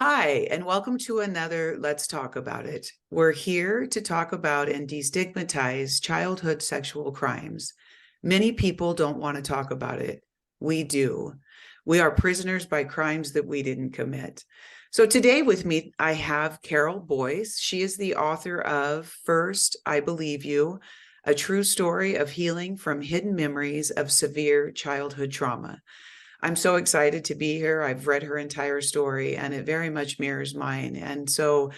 Hi, and welcome to another Let's Talk About It. We're here to talk about and destigmatize childhood sexual crimes. Many people don't want to talk about it. We do. We are prisoners by crimes that we didn't commit. So today with me, I have Carol Boyce. She is the author of First, I Believe You, a true story of healing from hidden memories of severe childhood trauma. I'm so excited to be here. I've read her entire story and it very much mirrors mine. And so,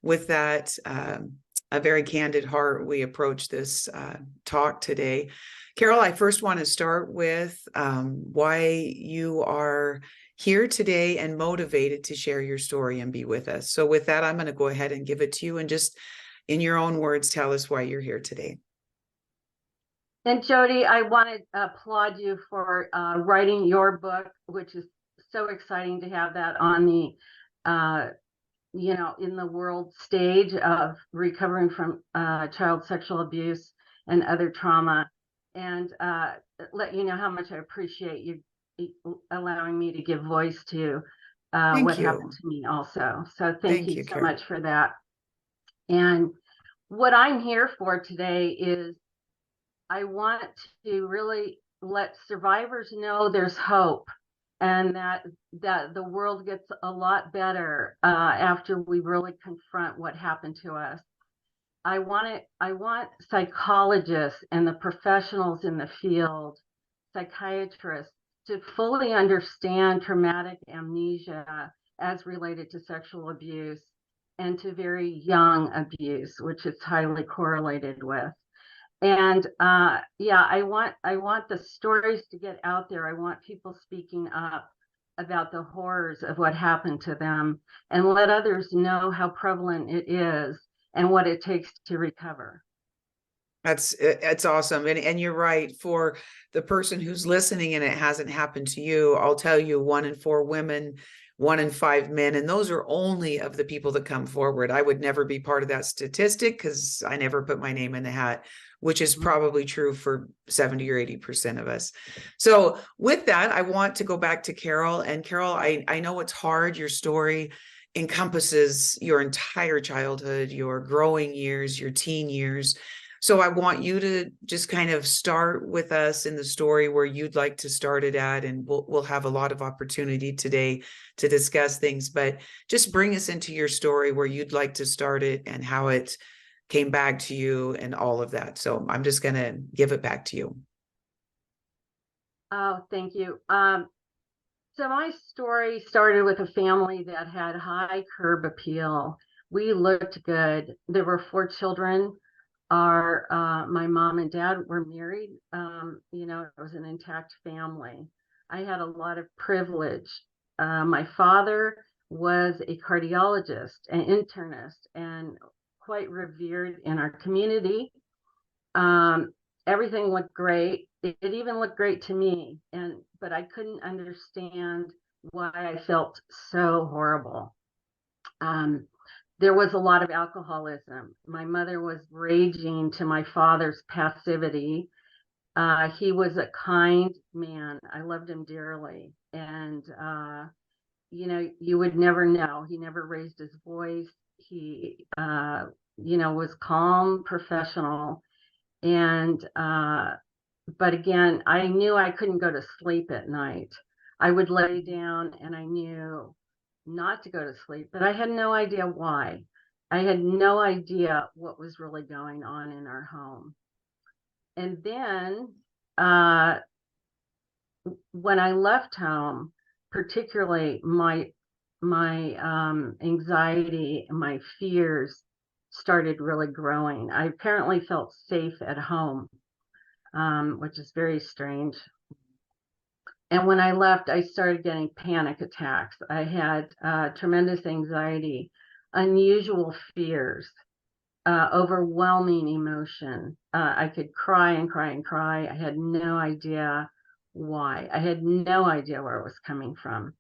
with that, a very candid heart, we approach this talk today. Carol, I first want to start with why you are here today and motivated to share your story and be with us. So, with that, I'm going to go ahead and give it to you and just in your own words, tell us why you're here today. And Jody, I want to applaud you for writing your book, which is so exciting to have that on the, in the world stage of recovering from child sexual abuse and other trauma, and let you know how much I appreciate you allowing me to give voice to what happened to me also. So thank you so much for that. And what I'm here for today is I want to really let survivors know there's hope and that the world gets a lot better after we really confront what happened to us. I want psychologists and the professionals in the field, psychiatrists, to fully understand traumatic amnesia as related to sexual abuse and to very young abuse, which it's highly correlated with. And I want the stories to get out there. I want people speaking up about the horrors of what happened to them and let others know how prevalent it is and what it takes to recover. That's awesome. And you're right. For the person who's listening and it hasn't happened to you, I'll tell you 1 in 4 women, 1 in 5 men, and those are only of the people that come forward. I would never be part of that statistic because I never put my name in the hat, which is probably true for 70 or 80% of us. So with that, I want to go back to Carol. And Carol, I know it's hard. Your story encompasses your entire childhood, your growing years, your teen years. So I want you to just kind of start with us in the story where you'd like to start it at, and we'll have a lot of opportunity today to discuss things, but just bring us into your story where you'd like to start it and how it came back to you and all of that. So I'm just going to give it back to you. Oh, thank you. So my story started with a family that had high curb appeal. We looked good. There were 4 children. My mom and dad were married. It was an intact family. I had a lot of privilege. My father was a cardiologist, an internist, and quite revered in our community. Everything looked great. It even looked great to me, but I couldn't understand why I felt so horrible. There was a lot of alcoholism. My mother was raging to my father's passivity. He was a kind man. I loved him dearly. And, you would never know. He never raised his voice. He, was calm, professional. And, but again, I knew I couldn't go to sleep at night. I would lay down and I knew not to go to sleep, but I had no idea why. I had no idea what was really going on in our home. And then when I left home, particularly my anxiety and my fears started really growing. I apparently felt safe at home, which is very strange. And when I left, I started getting panic attacks. I had tremendous anxiety, unusual fears, overwhelming emotion. I could cry and cry and cry. I had no idea why. I had no idea where it was coming from.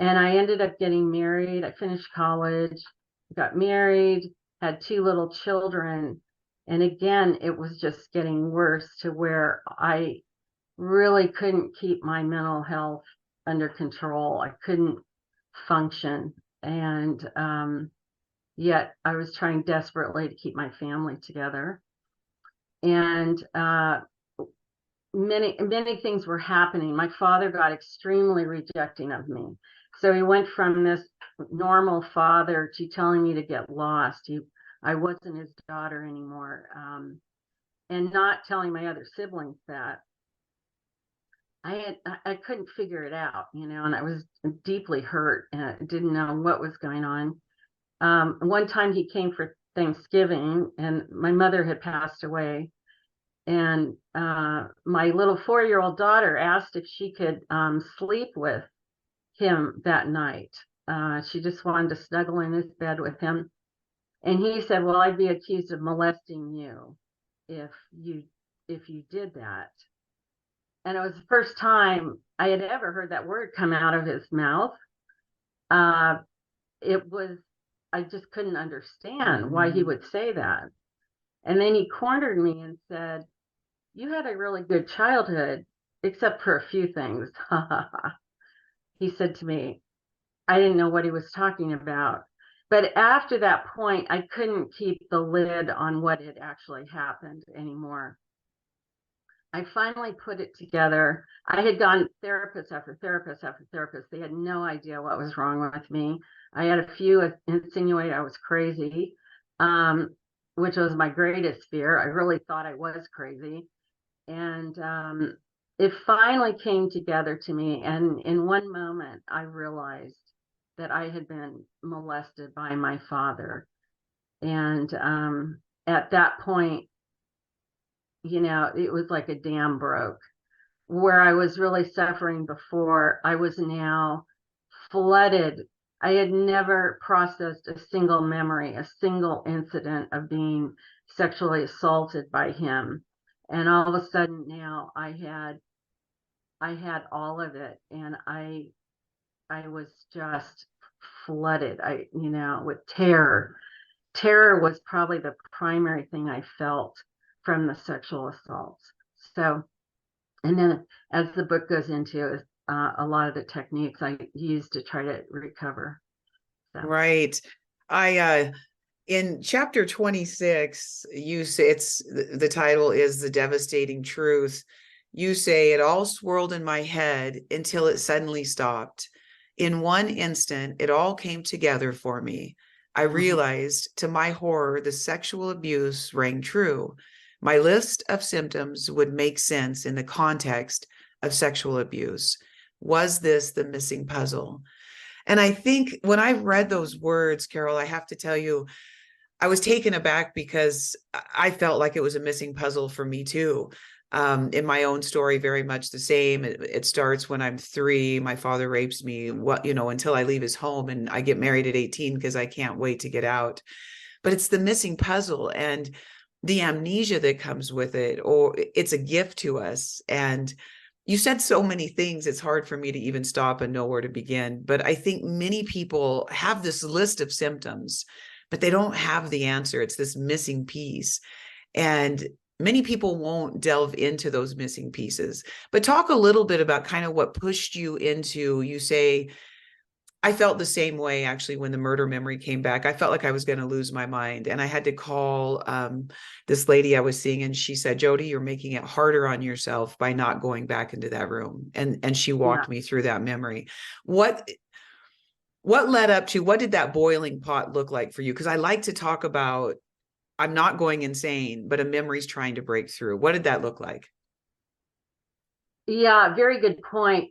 And I ended up getting married. I finished college, got married, had 2 little children. And again, it was just getting worse to where I really couldn't keep my mental health under control. I couldn't function. And yet I was trying desperately to keep my family together. And many things were happening. My father got extremely rejecting of me. So he went from this normal father to telling me to get lost. I wasn't his daughter anymore. And not telling my other siblings that. I couldn't figure it out, and I was deeply hurt and didn't know what was going on. One time he came for Thanksgiving, and my mother had passed away, and my little 4-year-old daughter asked if she could sleep with him that night. She just wanted to snuggle in his bed with him, and he said, "Well, I'd be accused of molesting you if you did that." And it was the first time I had ever heard that word come out of his mouth. Uh, it was, I just couldn't understand why he would say that. And then he cornered me and said, "You had a really good childhood, except for a few things." He said to me. I didn't know what he was talking about. But after that point, I couldn't keep the lid on what had actually happened anymore. I finally put it together. I had gone therapist after therapist after therapist. They had no idea what was wrong with me. I had a few insinuate I was crazy, which was my greatest fear. I really thought I was crazy. And it finally came together to me. And in one moment, I realized that I had been molested by my father. And at that point, it was like a dam broke. Where I was really suffering before, I was now flooded. I had never processed a single memory, a single incident of being sexually assaulted by him. And all of a sudden now I had all of it, and I was just flooded, with terror. Terror was probably the primary thing I felt from the sexual assaults. So, and then as the book goes into a lot of the techniques I use to try to recover. So. Right. I in chapter 26, you say the title is The Devastating Truth. You say it all swirled in my head until it suddenly stopped. In one instant, it all came together for me. I realized, to my horror, the sexual abuse rang true. My list of symptoms would make sense in the context of sexual abuse. Was this the missing puzzle? And I think when I read those words, Carol, I have to tell you, I was taken aback because I felt like it was a missing puzzle for me too. In my own story, very much the same. It starts when I'm 3. My father rapes me, until I leave his home, and I get married at 18 because I can't wait to get out. But it's the missing puzzle and the amnesia that comes with it, or it's a gift to us. And you said so many things, it's hard for me to even stop and know where to begin. But I think many people have this list of symptoms, but they don't have the answer. It's this missing piece. And many people won't delve into those missing pieces. But talk a little bit about kind of what pushed you into, you say, I felt the same way actually when the murder memory came back. I felt like I was going to lose my mind. And I had to call this lady I was seeing, and she said, "Jody, you're making it harder on yourself by not going back into that room." And she walked me through that memory. What led up to, what did that boiling pot look like for you? Because I like to talk about, I'm not going insane, but a memory's trying to break through. What did that look like? Yeah, very good point.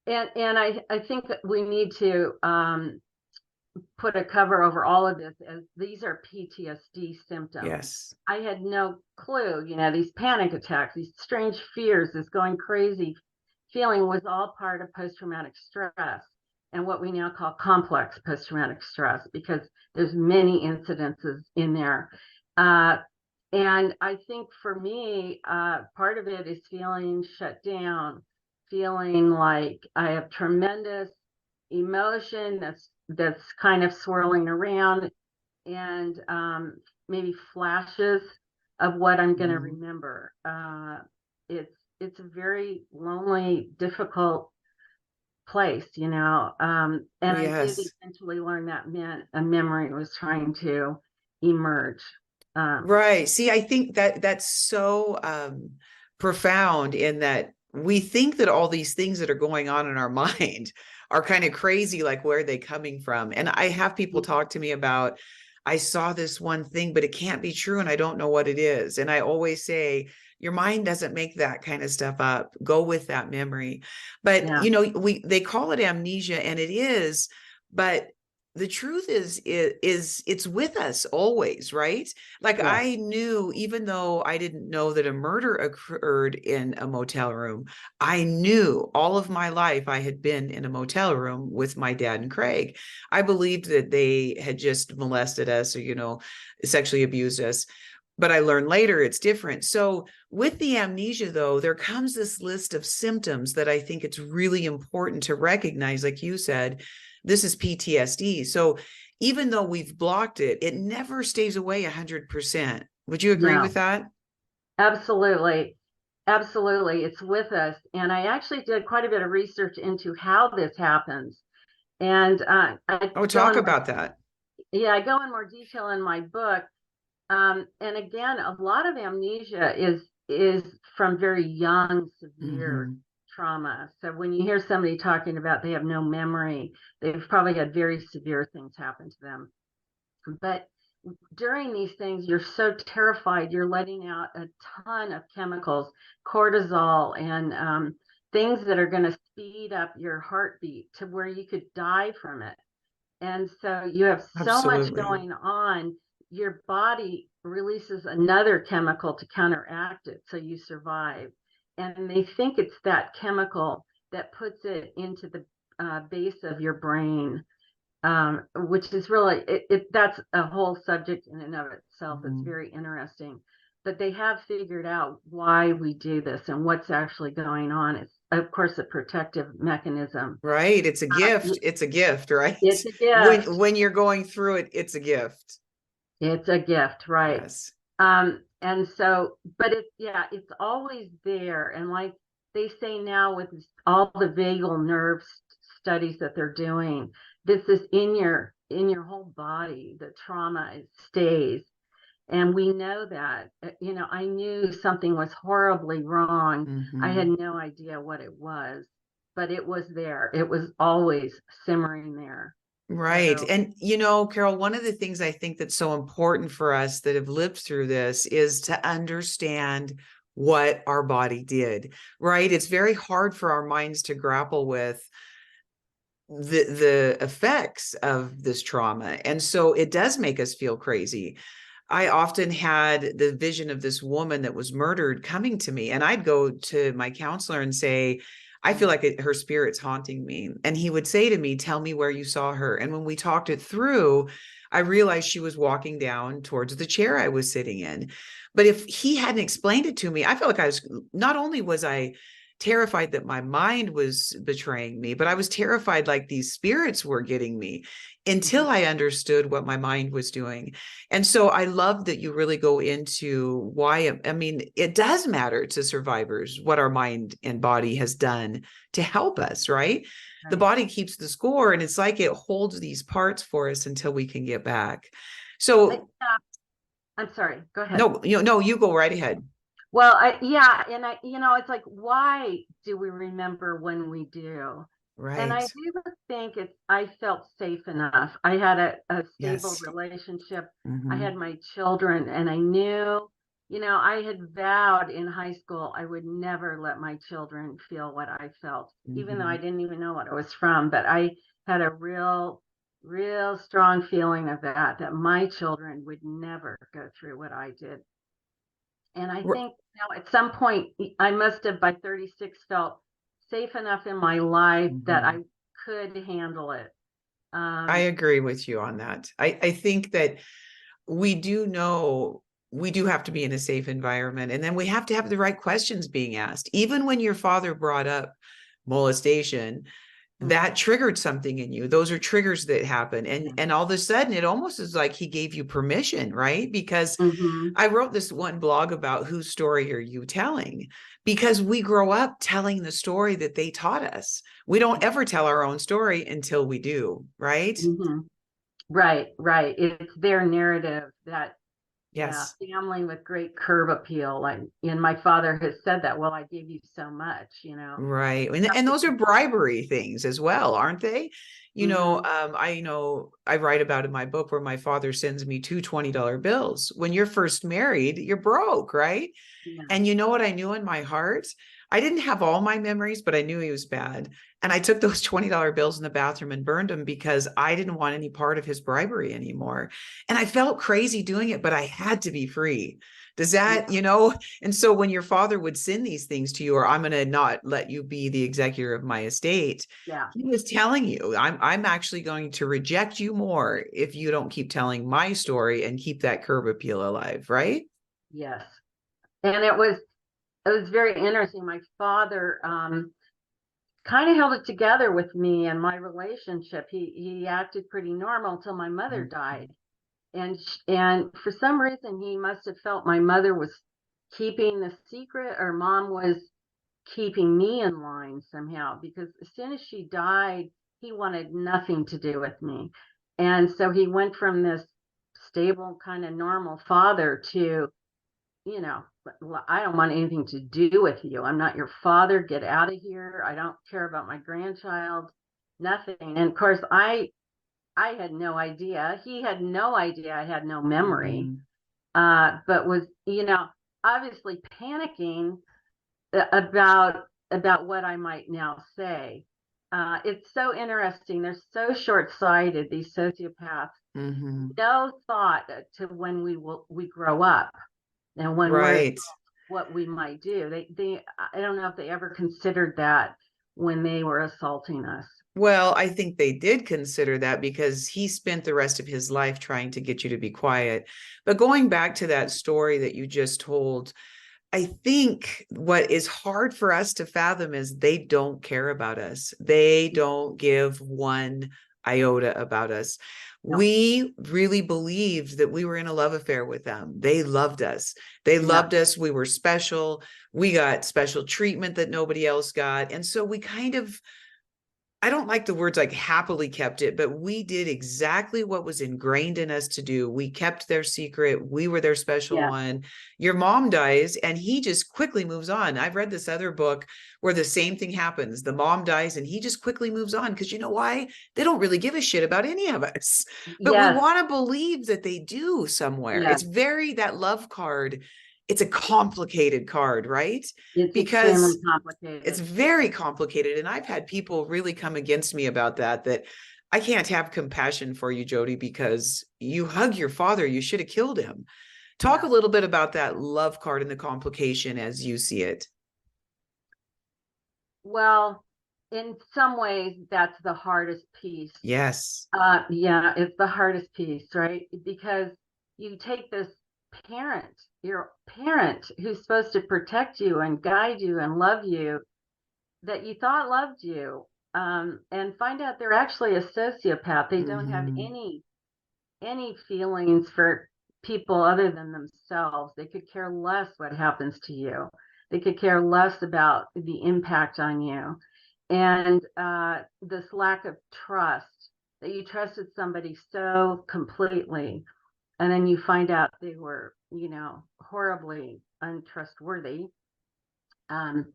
And I think that we need to put a cover over all of this, as these are PTSD symptoms. Yes. I had no clue, these panic attacks, these strange fears, this going crazy feeling was all part of post-traumatic stress, and what we now call complex post-traumatic stress, because there's many incidences in there. And I think for me, part of it is feeling shut down, feeling like I have tremendous emotion that's kind of swirling around, and maybe flashes of what I'm going to remember. It's a very lonely, difficult place, and I did Yes. eventually learn that meant a memory was trying to emerge. Right. See, I think that that's so profound in that we think that all these things that are going on in our mind are kind of crazy, like where are they coming from? And I have people talk to me about, I saw this one thing, but it can't be true, and I don't know what it is. And I always say, your mind doesn't make that kind of stuff up. Go with that memory. But Yeah, they call it amnesia, and it is, but the truth is it's with us always, right? Like yeah, I knew, even though I didn't know that a murder occurred in a motel room, I knew all of my life I had been in a motel room with my dad and Craig. I believed that they had just molested us or, sexually abused us. But I learned later it's different. So with the amnesia, though, there comes this list of symptoms that I think it's really important to recognize. Like you said, this is PTSD. So even though we've blocked it, it never stays away 100%. Would you agree no, with that? absolutely. Absolutely. It's with us. And I actually did quite a bit of research into how this happens. And I Oh, go talk in more, about that. yeah, I go in more detail in my book. And again, a lot of amnesia is from very young, severe Mm-hmm. trauma. So when you hear somebody talking about they have no memory, they've probably had very severe things happen to them. But during these things, you're so terrified, you're letting out a ton of chemicals, cortisol, and things that are going to speed up your heartbeat to where you could die from it. And so you have so much Absolutely. going on, your body releases another chemical to counteract it so you survive. And they think it's that chemical that puts it into the base of your brain, which is really, that's a whole subject in and of itself. It's Mm-hmm. very interesting. But they have figured out why we do this and what's actually going on. It's, of course, a protective mechanism. Right. It's a Uh, gift. It's a gift, right? it's a gift. When you're going through it, it's a gift. It's a gift, right? Yes. And so, but yeah, it's always there. And like they say now with all the vagal nerve studies that they're doing, this is in your whole body. The trauma, it stays. And we know that, I knew something was horribly wrong. I Mm-hmm. had no idea what it was, but it was there. It was always simmering there. Right. So, And, Carol, one of the things I think that's so important for us that have lived through this is to understand what our body did, right? It's very hard for our minds to grapple with the effects of this trauma. And so it does make us feel crazy. I often had the vision of this woman that was murdered coming to me, and I'd go to my counselor and say, I feel like her spirit's haunting me. And he would say to me, tell me where you saw her. And when we talked it through, I realized she was walking down towards the chair I was sitting in. But if he hadn't explained it to me, I felt like not only was I terrified that my mind was betraying me, but I was terrified like these spirits were getting me mhm, until I understood what my mind was doing. And so I love that you really go into why, I mean, it does matter to survivors what our mind and body has done to help us, right? The right. body keeps the score, and it's like it holds these parts for us until we can get back. I, So, I'm sorry. Go ahead. no, you go right ahead. Well, yeah, and it's like, why do we remember when we do? And I Right. do think I felt safe enough. I had a stable Yes. relationship. I Mm-hmm. had my children, and I knew, I had vowed in high school I would never let my children feel what I felt, even though Mm-hmm. I didn't even know what it was from. But I had a real strong feeling of that my children would never go through what I did. And I think, at some point, I must have by 36 felt safe enough in my life that Mm-hmm. I could handle it. I Um, agree with you on that. I think that we do know we do have to be in a safe environment. And then we have to have the right questions being asked. Even when your father brought up molestation, that triggered something in you. Those are triggers that happen. And all of a sudden it almost is like he gave you permission, right? Because Mm-hmm. I wrote this one blog about whose story are you telling? Because we grow up telling the story that they taught us. We don't ever tell our own story until we do, right? Mm-hmm. Right, right. It's their narrative that, yeah, Yes. family with great curb appeal. Like, and my father has said that, well, I gave you so much, you know. Right. And those are bribery things as well, aren't they? Mm-hmm. I write about in my book where my father sends me two $20 bills. When you're first married, you're broke, right? Yeah, And you know what I knew in my heart? I didn't have all my memories, but I knew he was bad. And I took those $20 bills in the bathroom and burned them because I didn't want any part of his bribery anymore. And I felt crazy doing it, but I had to be free. Does that, yeah, and so when your father would send these things to you, or I'm going to not let you be the executor of my estate, yeah, he was telling you, I'm actually going to reject you more if you don't keep telling my story and keep that curb appeal alive, right? yes. And it was very interesting. My father kind of held it together with me and my relationship. He acted pretty normal till my mother died. And for some reason he must have felt my mother was keeping the secret, or mom was keeping me in line somehow, because as soon as she died he wanted nothing to do with me. And so he went from this stable kind of normal father to, you know, I don't want anything to do with you. I'm not your father. Get out of here. I don't care about my grandchild. Nothing. And of course I had no idea. He had no idea. I had no memory. Mhm. But was, obviously panicking about what I might now say. It's so interesting. They're so short-sighted, these sociopaths. Mhm. No thought to when we grow up and when we're Right. what we might do. They I don't know if they ever considered that when they were assaulting us. Well, I think they did consider that because he spent the rest of his life trying to get you to be quiet. But going back to that story that you just told, I think what is hard for us to fathom is they don't care about us. They don't give one iota about us. No. We really believed that we were in a love affair with them. They loved us. They Yeah. loved us. We were special. We got special treatment that nobody else got. And so we kind of, I don't like the words like happily kept it, but we did exactly what was ingrained in us to do. We kept their secret. We were their special Yeah. one. Your mom dies and he just quickly moves on. I've read this other book where the same thing happens. The mom dies and he just quickly moves on because you know why? They don't really give a shit about any of us. But we Yes. want to believe that they do somewhere. Yeah. It's very that love card. It's a complicated card, right? It's extremely Because it's complicated. very complicated. And I've had people really come against me about that I can't have compassion for you, Jody, because you hug your father. You should have killed him. Talk a Yeah. little bit about that love card and the complication as you see it. Well, in some ways, that's the hardest piece. Yes. Yeah, it's the hardest piece, right? Because you take this parent, your parent who's supposed to protect you and guide you and love you, that you thought loved you, and find out they're actually a sociopath. They don't have Mm-hmm. any feelings for people other than themselves. They could care less what happens to you. They could care less about the impact on you. And this lack of trust, that you trusted somebody so completely, and then you find out they were, horribly untrustworthy. Um,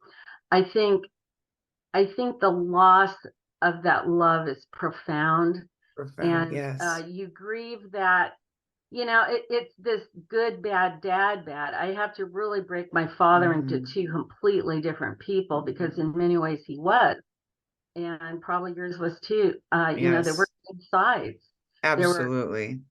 I think I think the loss of that love is profound, Profound. and Yes. you grieve that. It's this good, bad, dad, bad. I have to really break my father into Mm-hmm. two completely different people, because in many ways he was, and probably yours was too. There were Yes. both sides. There were Absolutely.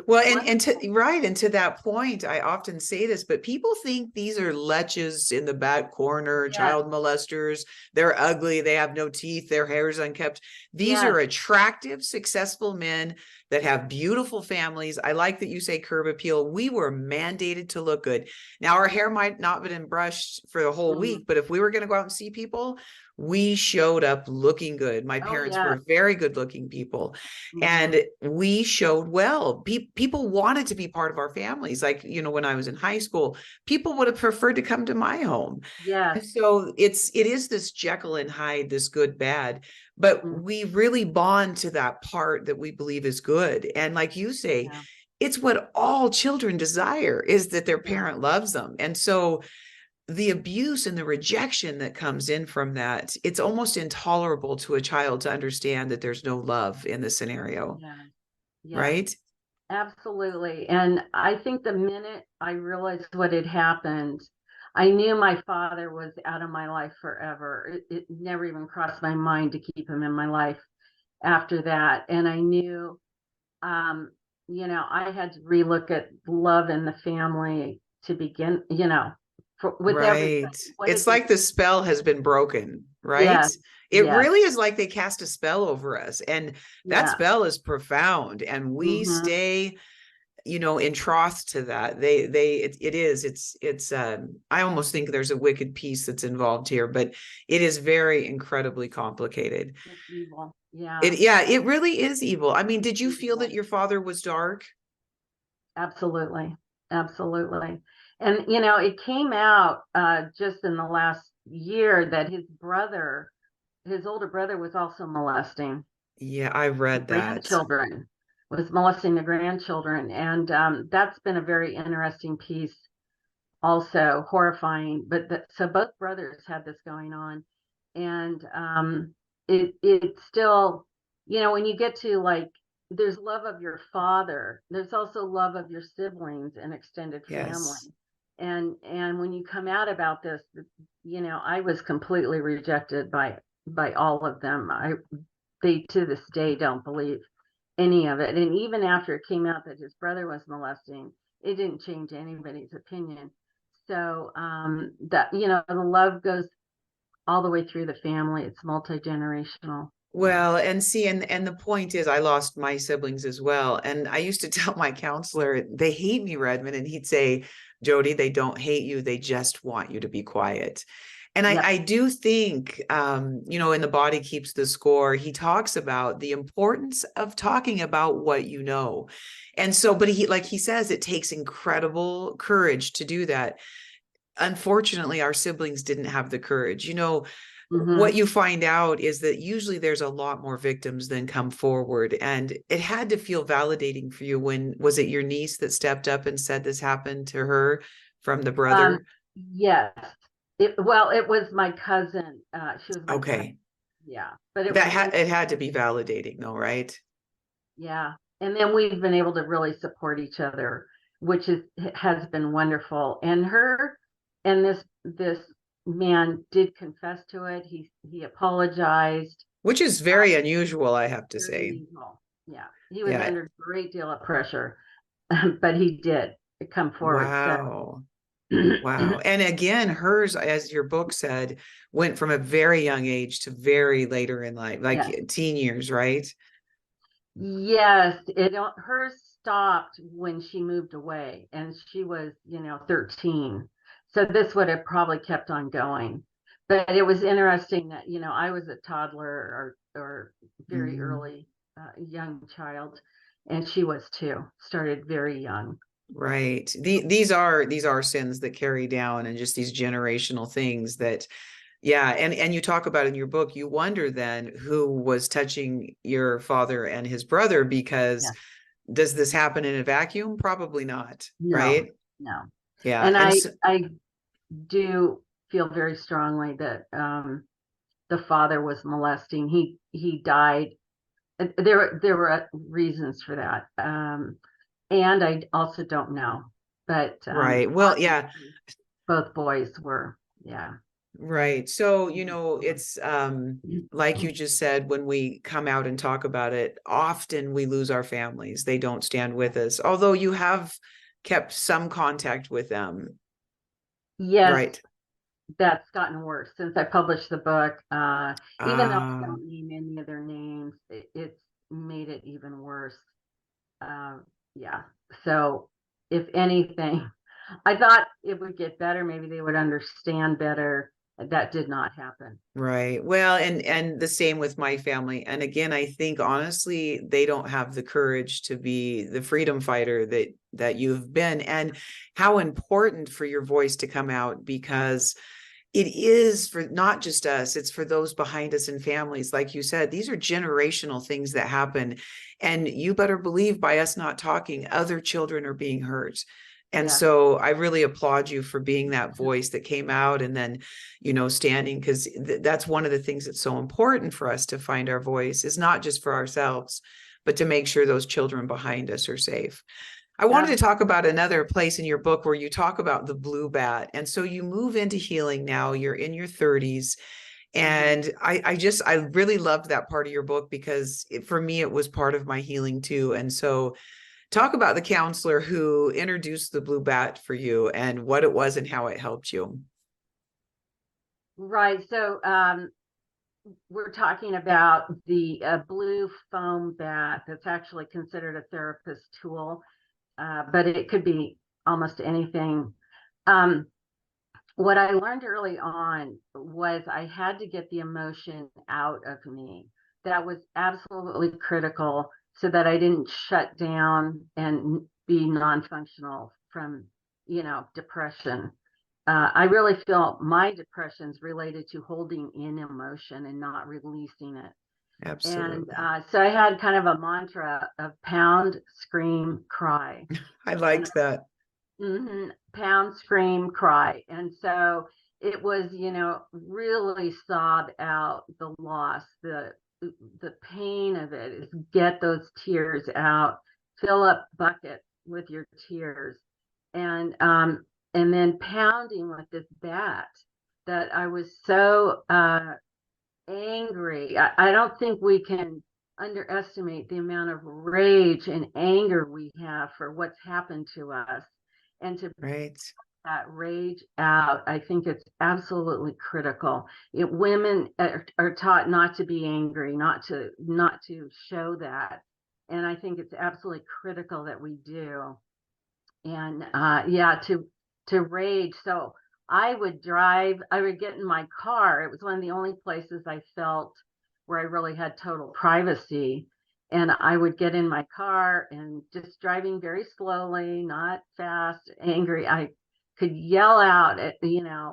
Well, and one. and to right, and to that point, I often say this, but people think these are leches in the back corner, Yes, child molesters. They're ugly, they have no teeth, their hair is unkept. These yes, are attractive, successful men that have beautiful families. I like that you say curb appeal. We were mandated to look good. Now, our hair might not have been brushed for the whole mm, week, but if we were going to go out and see people, we showed up looking good. My Oh parents yeah. were very good looking people, Hmm. and we showed well. People wanted to be part of our families. Like, when I was in high school, people would have preferred to come to my home. Yes. And so it is this Jekyll and Hyde, this good, bad, but Mhm. we really bond to that part that we believe is good. And like you say, Yeah. it's what all children desire, is that their Yeah. parent loves them. And so the abuse and the rejection that comes in from that, it's almost intolerable to a child to understand that there's no love in the scenario, Yeah. Yes. right? Absolutely. And I think the minute I realized what had happened, I knew my father was out of my life forever. It never even crossed my mind to keep him in my life after that. And I knew, um, I had to relook at love in the family to begin, with everything. Right. What It's did this? like the spell has been broken, right? Yes, It yes, really is like they cast a spell over us. And that yeah. spell is profound. And we Hmm. stay, enthralled to that. I almost think there's a wicked piece that's involved here, but it is very incredibly complicated. It's evil. Yeah. It really is evil. I mean, did you feel that Evil. your father was dark? Absolutely. Absolutely. And, it came out just in the last year that his older brother was also molesting Yeah, I the read that. grandchildren, was molesting the grandchildren. And that's been a very interesting piece, also horrifying. But so both brothers had this going on. And it's still, when you get to like, there's love of your father, there's also love of your siblings and extended family. Yes. And when you come out about this, I was completely rejected by all of them. They to this day don't believe any of it. And even after it came out that his brother was molesting, it didn't change anybody's opinion. So that, the love goes all the way through the family. It's multi-generational. Yeah. Well, and see, and the point is, I lost my siblings as well. And I used to tell my counselor, they hate me, Redmond, and he'd say, Jody, they don't hate you, they just want you to be quiet. And I, Yep. I do think, in The Body Keeps the Score, he talks about the importance of talking about what you know. And so, but like he says, it takes incredible courage to do that. Unfortunately, our siblings didn't have the courage. What Hmm. you find out is that usually there's a lot more victims than come forward. And it had to feel validating for you. When was it your niece that stepped up and said this happened to her from the Um, brother? yes. It was my cousin. She was my cousin. Okay. Yeah. But it was It had to be validating though, right? yeah. And then we've been able to really support each other, which has been wonderful. And this man did confess to it. He apologized. Which is very unusual, I have to Very say. unusual. Yeah. He was Yeah. under a great deal of pressure, but he did come forward. So Wow. Wow. And again, hers, as your book said, went from a very young age to very later in life, like yes. teen years, right? Yes, hers stopped when she moved away and she was, 13. So this would have probably kept on going. But it was interesting that, I was a toddler or very Mhm. early young child, and she was too, started very young. Right. These are sins that carry down, and just these generational things that, yeah, and you talk about in your book, you wonder then who was touching your father and his brother, because Yeah. does this happen in a vacuum? Probably not, No, right? no. Yeah. And And I so, I do feel very strongly that the father was molesting. He died. There were reasons for that, and I also don't know, but right. Well, yeah, obviously both boys were, yeah. right. So, it's like you just said, when we come out and talk about it, often we lose our families. They don't stand with us. Although you have kept some contact with them. Yes, Right. that's gotten worse since I published the book. Even though I Uh, don't name any of their names, it's made it even worse. Uh, yeah. So, if anything, I thought it would get better. Maybe they would understand better. that did not happen. Right. Well, and the same with my family. And again, I think honestly, they don't have the courage to be the freedom fighter that you've been, and how important for your voice to come out, because it is for not just us, it's for those behind us and families. Like you said, these are generational things that happen. And you better believe by us not talking, other children are being hurt. And Yeah. so I really applaud you for being that voice that came out, and then, standing, because that's one of the things that's so important for us to find our voice, is not just for ourselves, but to make sure those children behind us are safe. I wanted to talk about another place in your book where you talk about the blue bat. And so you move into healing now, you're in your 30s. And I really loved that part of your book, because for me, it was part of my healing too. And so talk about the counselor who introduced the blue bat for you and what it was and how it helped you. Right. So we're talking about the blue foam bat that's actually considered a therapist tool, but it could be almost anything. Um, what I learned early on was I had to get the emotion out of me. That was absolutely critical, so that I didn't shut down and be non-functional from, depression. I really feel my depression's related to holding in emotion and not releasing it. And Absolutely. so I had kind of a mantra of pound, scream, cry. I And liked that. pound, scream, cry. And so it was, really sob out the loss, the pain of it, is get those tears out, fill up buckets with your tears. And then pounding with this bat that I was so angry. I don't think we can underestimate the amount of rage and anger we have for what's happened to us. And to Right. that rage out, I think it's absolutely critical. Women are taught not to be angry, not to show that. And I think it's absolutely critical that we do. And yeah, to rage. So I would get in my car. It was one of the only places I felt where I really had total privacy. And I would get in my car and, just driving very slowly, not fast, angry, I could yell out at,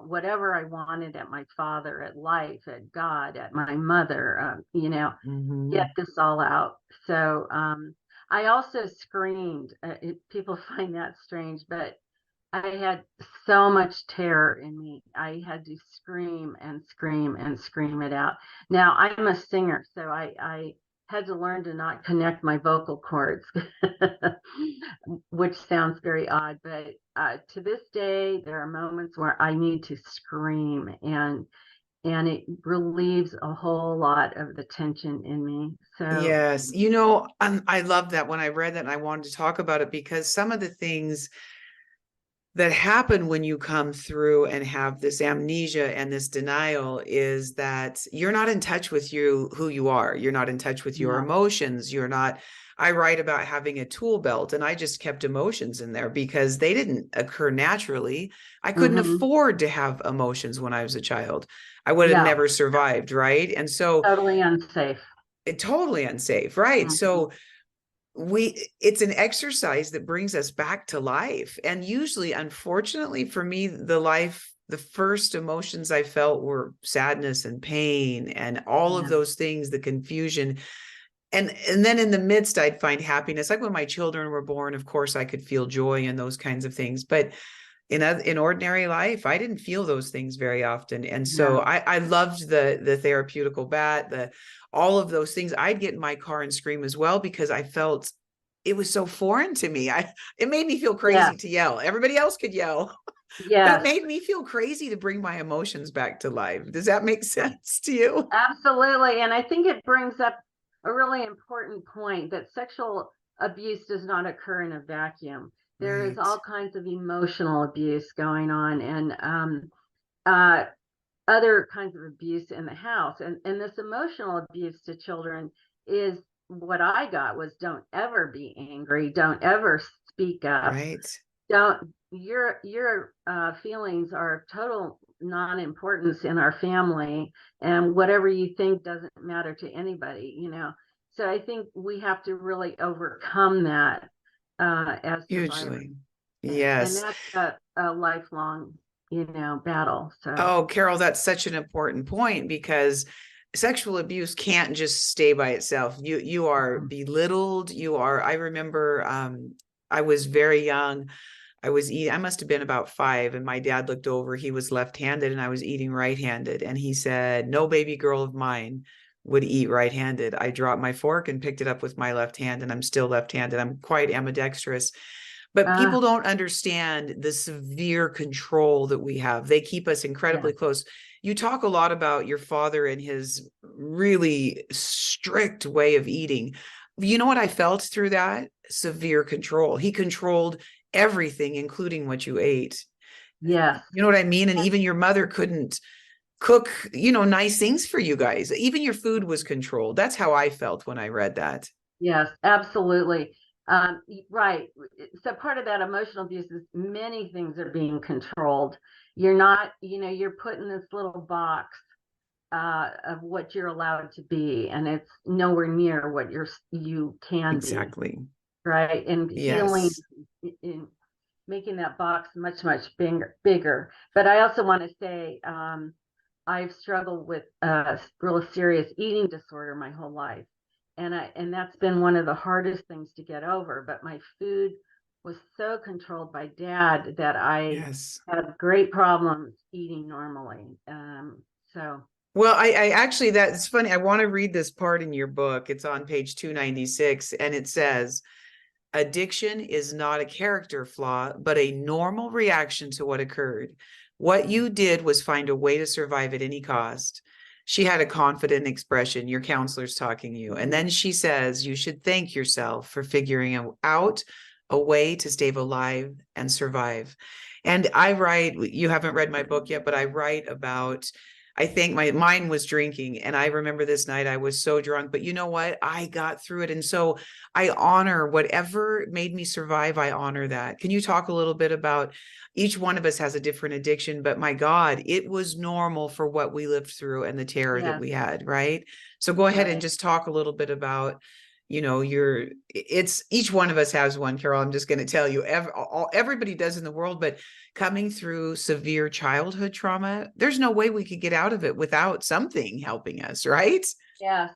whatever I wanted, at my father, at life, at God, at my mother, get Mm-hmm. this all out. So I also screamed. People find that strange, but I had so much terror in me. I had to scream and scream and scream it out. Now, I'm a singer, so I had to learn to not connect my vocal cords, which sounds very odd. But to this day, there are moments where I need to scream, and it relieves a whole lot of the tension in me. So, Yes. I love that. When I read that, and I wanted to talk about it, because some of the things that happen when you come through and have this amnesia and this denial is that you're not in touch with who you are. You're not in touch with your no. emotions. You're not. I write about having a tool belt, and I just kept emotions in there because they didn't occur naturally. I couldn't Hmm. afford to have emotions when I was a child. I would have No, never survived, right? And so totally unsafe. totally unsafe, right? Hmm. So it's an exercise that brings us back to life. And usually, unfortunately for me, the first emotions I felt were sadness and pain and all of Yeah. those things, the confusion. And then in the midst, I'd find happiness. Like when my children were born, of course, I could feel joy and those kinds of things. But in ordinary life, I didn't feel those things very often. And so No. I loved the therapeutical bat, the all of those things. I'd get in my car and scream as well, because I felt it was so foreign to me. It made me feel Yeah. crazy to yell. Everybody else could yell, but it Yes. made me feel crazy to bring my emotions back to life. Does that make sense to you? Absolutely. And I think it brings up a really important point, that sexual abuse does not occur in a vacuum. There is Right. all kinds of emotional abuse going on, and uh, other kinds of abuse in the house. And this emotional abuse to children is what I got was, don't ever be angry. Don't ever speak up. Right. Don't, your feelings are total non-importance in our family, and whatever you think doesn't matter to anybody, So I think we have to really overcome that as survivors. Hugely. And Yes. that's a lifelong, battle. So Oh, Carol, that's such an important point because sexual abuse can't just stay by itself. You are belittled. I remember I was very young. I must have been about 5, and my dad looked over. He was left-handed and I was eating right-handed. And he said, no baby girl of mine would eat right-handed. I dropped my fork and picked it up with my left hand, and I'm still left-handed. I'm quite ambidextrous. But people don't understand the severe control that we have. They keep us incredibly close. You talk a lot about your father and his really strict way of eating. You know what I felt through that? Severe control. He controlled everything, including what you ate. yes. You know what I mean? And even your mother couldn't cook, nice things for you guys. Even your food was controlled. That's how I felt when I read that. Yes, absolutely. Right. So part of that emotional abuse is many things are being controlled. You're not, you're put in this little box of what you're allowed to be, and it's nowhere near what you can be. Exactly. Right. And healing Yes. in making that box much, much bigger. But I also want to say, I've struggled with a real serious eating disorder my whole life. And that's been one of the hardest things to get over. But my food was so controlled by Dad that I Yes. had great problems eating normally. So Well, I actually, that's funny. I want to read this part in your book. It's on page 296, and it says, addiction is not a character flaw, but a normal reaction to what occurred. What you did was find a way to survive at any cost. She had a confident expression. Your counselor's talking to you. And then she says, you should thank yourself for figuring out a way to stay alive and survive. And I write, you haven't read my book yet, but I write about, I think mine was drinking. And I remember this night I was so drunk, but you know what? I got through it. And so I honor whatever made me survive. I honor that. Can you talk a little bit about, each one of us has a different addiction, but my God, it was normal for what we lived through and the terror that yes, we had, right? So go ahead and right. just talk a little bit about, it's each one of us has one, Carol. I'm just going to tell you, everybody does in the world, but coming through severe childhood trauma, there's no way we could get out of it without something helping us, right? Yes.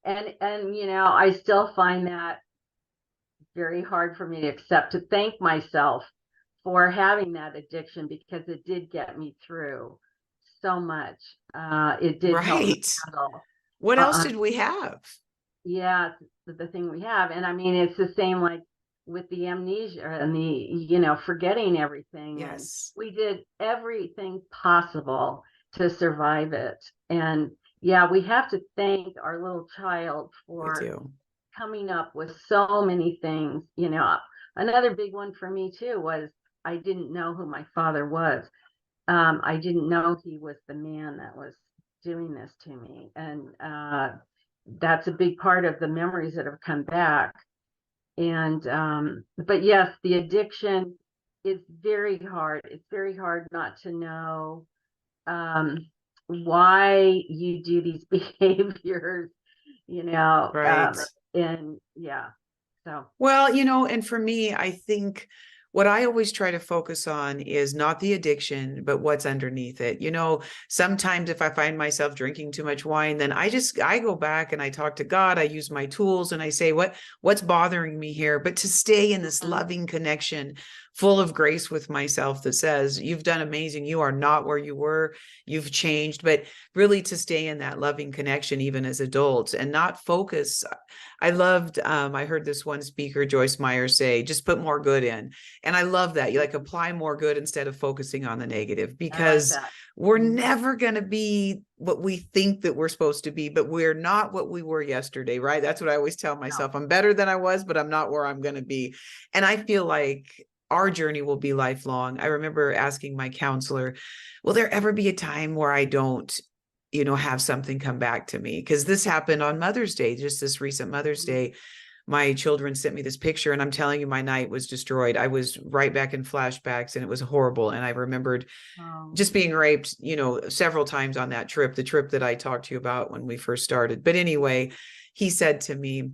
And I still find that very hard for me to accept, to thank myself for having that addiction, because it did get me through so much. It did help me Right. handle. What else Uh, did we have? yeah, the thing we have, and I mean, it's the same like with the amnesia and the forgetting everything, and Yes, we did everything possible to survive it. And yeah, we have to thank our little child we for do. coming up with so many things. Another big one for me too was I didn't know who my father was. I didn't know he was the man that was doing this to me. And that's a big part of the memories that have come back. And but yes, the addiction is very hard. It's very hard not to know why you do these behaviors, you know, um, Right. and yeah, so Well, and for me, I think what I always try to focus on is not the addiction, but what's underneath it. Sometimes if I find myself drinking too much wine, then I go back and I talk to God, I use my tools and I say, what's bothering me here? But to stay in this loving connection, full of grace with myself that says, you've done amazing. You are not where you were. You've changed, but really to stay in that loving connection, even as adults, and not focus. I heard this one speaker, Joyce Meyer, say, just put more good in. And I love that. You like apply more good instead of focusing on the negative, I like because that. we're Mhm. never going to be what we think that we're supposed to be, but we're not what we were yesterday, right? That's what I always tell No. myself. I'm better than I was, but I'm not where I'm going to be. And I feel like our journey will be lifelong. I remember asking my counselor, will there ever be a time where I don't have something come back to me? Because this happened on Mother's Day, just this recent Mother's Day. my children sent me this picture, and I'm telling you, my night was destroyed. I was right back in flashbacks, and it was horrible. And I remembered Oh, just being raped, several times on that trip, the trip that I talked to you about when we first started. But anyway, he said to me,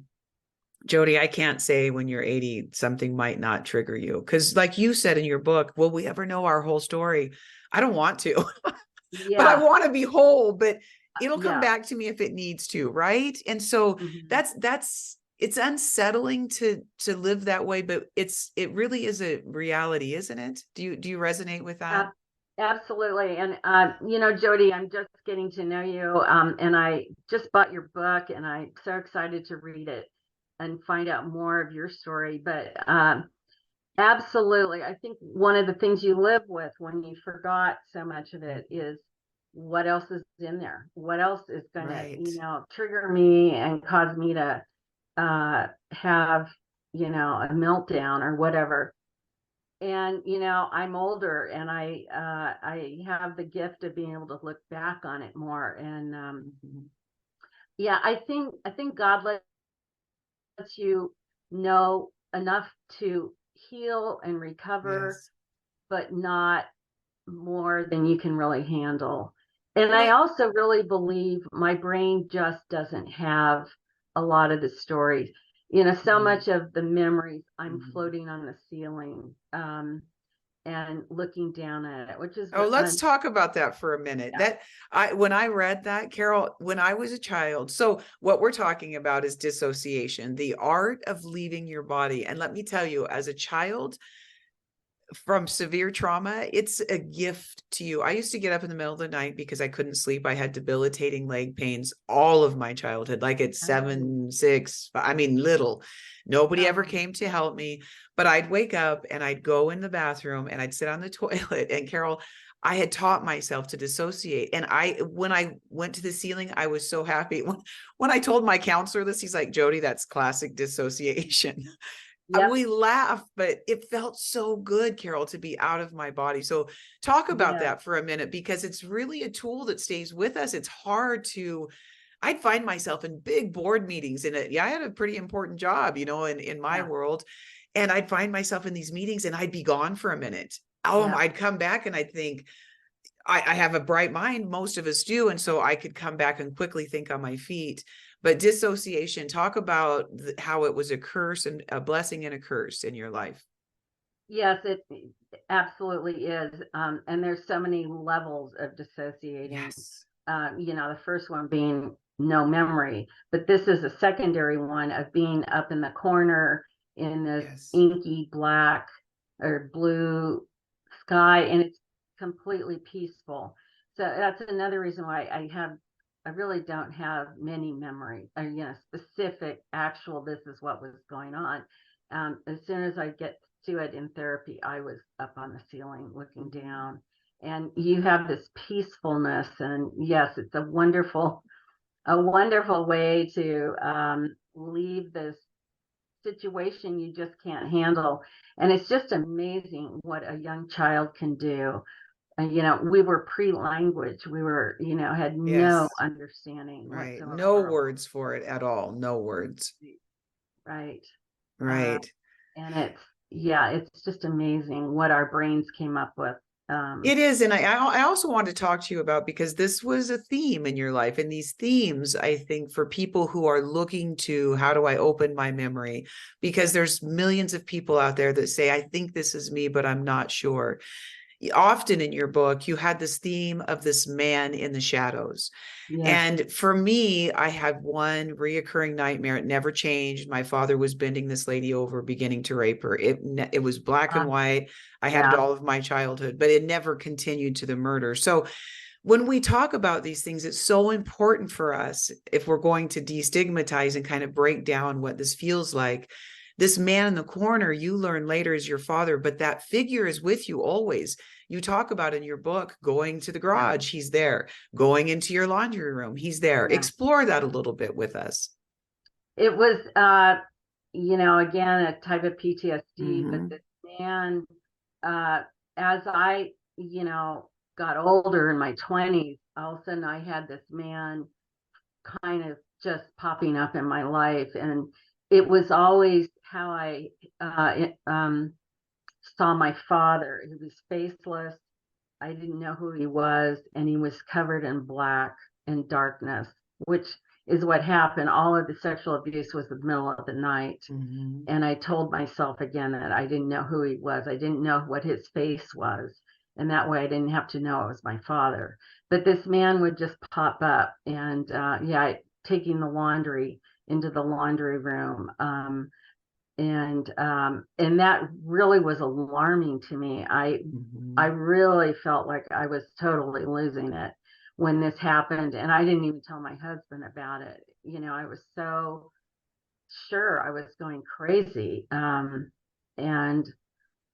Jody, I can't say when you're 80, something might not trigger you. Because, like you said in your book, will we ever know our whole story? I don't want to, but I yeah, want to be whole, but it'll come yeah. back to me if it needs to. Right. And so Mhm. it's unsettling to live that way, but it really is a reality, isn't it? Do you resonate with that? Ab- Absolutely. And, Jody, I'm just getting to know you. And I just bought your book and I'm so excited to read it and find out more of your story. But absolutely, I think one of the things you live with when you forgot so much of it is what else is in there? What else is going to, Right. trigger me and cause me to have, a meltdown or whatever. And I'm older and I have the gift of being able to look back on it more. And yeah, I think God lets you know enough to heal and recover, Yes. but not more than you can really handle. And Well, I also really believe my brain just doesn't have a lot of the stories. So mhm, much of the memories, I'm mhm. floating on the ceiling. And looking down at it, which is Oh, let's an talk about that for a minute. yeah, When I read that, Carol, when I was a child, so what we're talking about is dissociation, the art of leaving your body. And let me tell you, as a child, from severe trauma, it's a gift to you. I used to get up in the middle of the night because I couldn't sleep. I had debilitating leg pains all of my childhood, like at oh, 7, 6, I mean, little. Nobody ever oh, came to help me, but I'd wake up and I'd go in the bathroom and I'd sit on the toilet. And Carol, I had taught myself to dissociate. And when I went to the ceiling, I was so happy. When I told my counselor this, he's like, Jody, that's classic dissociation. yep, We laughed, but it felt so good, Carol, to be out of my body. So talk about yeah, that for a minute, because it's really a tool that stays with us. It's hard to, I'd find myself in big board meetings yeah, I had a pretty important job, in my yeah, world. And I'd find myself in these meetings and I'd be gone for a minute. Oh, yep, I'd come back and I'd think, I have a bright mind, most of us do. And so I could come back and quickly think on my feet. But dissociation, talk about how it was a curse and a blessing and a curse in your life. yes, it absolutely is. And there's so many levels of dissociating. Yes. The first one being no memory, but this is a secondary one of being up in the corner in this Yes. inky black or blue sky, and it's completely peaceful. So that's another reason why I really don't have many memory, or, specific actual, this is what was going on. As soon as I get to it in therapy, I was up on the ceiling looking down, and you have this peacefulness. And yes, it's a wonderful way to leave this situation you just can't handle. And it's just amazing what a young child can do. And we were pre-language, we were, had no Yes. understanding Right. No whatsoever. words for it at all. No words. Right. uh, Right. and it's just amazing what our brains came up with. It is. And I also want to talk to you about, because this was a theme in your life. And these themes, I think, for people who are looking to, how do I open my memory? Because there's millions of people out there that say, I think this is me, but I'm not sure. Often in your book, you had this theme of this man in the shadows. Yes. And for me, I had one reoccurring nightmare. It never changed. My father was bending this lady over, beginning to rape her. It was black and uh, white. I had it yeah, all of my childhood, but it never continued to the murder. So when we talk about these things, it's so important for us, if we're going to destigmatize and kind of break down what this feels like. This man in the corner, you learn later, is your father, but that figure is with you always. You talk about in your book going to the yeah, garage, he's there. Going into your laundry room, he's there. yeah. Explore that a little bit with us. It was, again, a type of PTSD, but Mm-hmm. this man, uh, as I, got older in my 20s, all of a sudden I had this man kind of just popping up in my life. And it was always how I saw my father. He was faceless. I didn't know who he was, and he was covered in black and darkness, which is what happened. All of the sexual abuse was the middle of the night. Mm-hmm. And I told myself again that I didn't know who he was. I didn't know what his face was. And that way I didn't have to know it was my father. But this man would just pop up and, yeah, taking the laundry into the laundry room. And that really was alarming to me. I Mm-hmm. really felt like I was totally losing it when this happened, and I didn't even tell my husband about it. I was so sure I was going crazy. And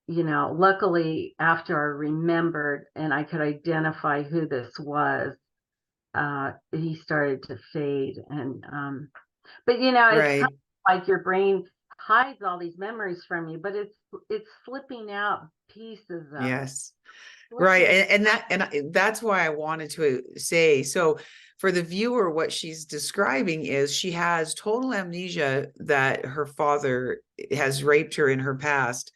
luckily, after I remembered and I could identify who this was, he started to fade. But it's kind Right. of like your brain hides all these memories from you, but it's slipping out pieces of it. Yes. Right. Slipping. That's why I wanted to say, so for the viewer, what she's describing is she has total amnesia that her father has raped her in her past,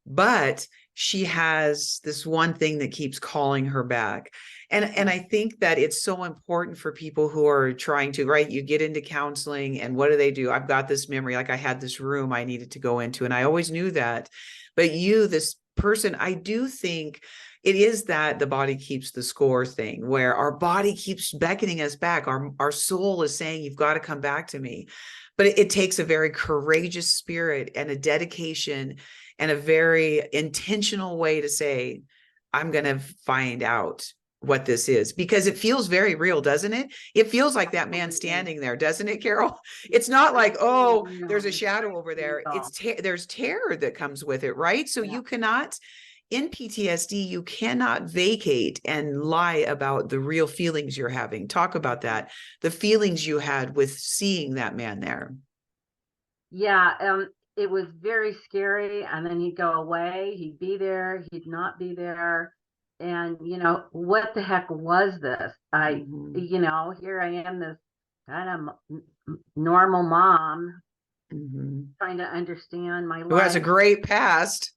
but she has this one thing that keeps calling her back. And I think that it's so important for people who are trying to, right? You get into counseling and what do? I've got this memory, like I had this room I needed to go into, and I always knew that. But you, this person, I do think it is that the body keeps the score thing, where our body keeps beckoning us back. Our soul is saying, you've got to come back to me. But it takes a very courageous spirit and a dedication and a very intentional way to say, I'm going to find out what this is, because it feels very real, doesn't it? It feels like that man standing there, doesn't it, Carol? It's not like, oh, there's a It's shadow over there. real. There's terror that comes with it, right? So Yeah. you cannot, in PTSD, you cannot vacate and lie about the real feelings you're having. Talk about that, the feelings you had with seeing that man there. Yeah, it was very scary. And then he'd go away, he'd be there, he'd not be there. And, what the heck was this? Mm-hmm. Here I am, this kind of normal mom Mm-hmm. trying to understand my Who has a life. great past.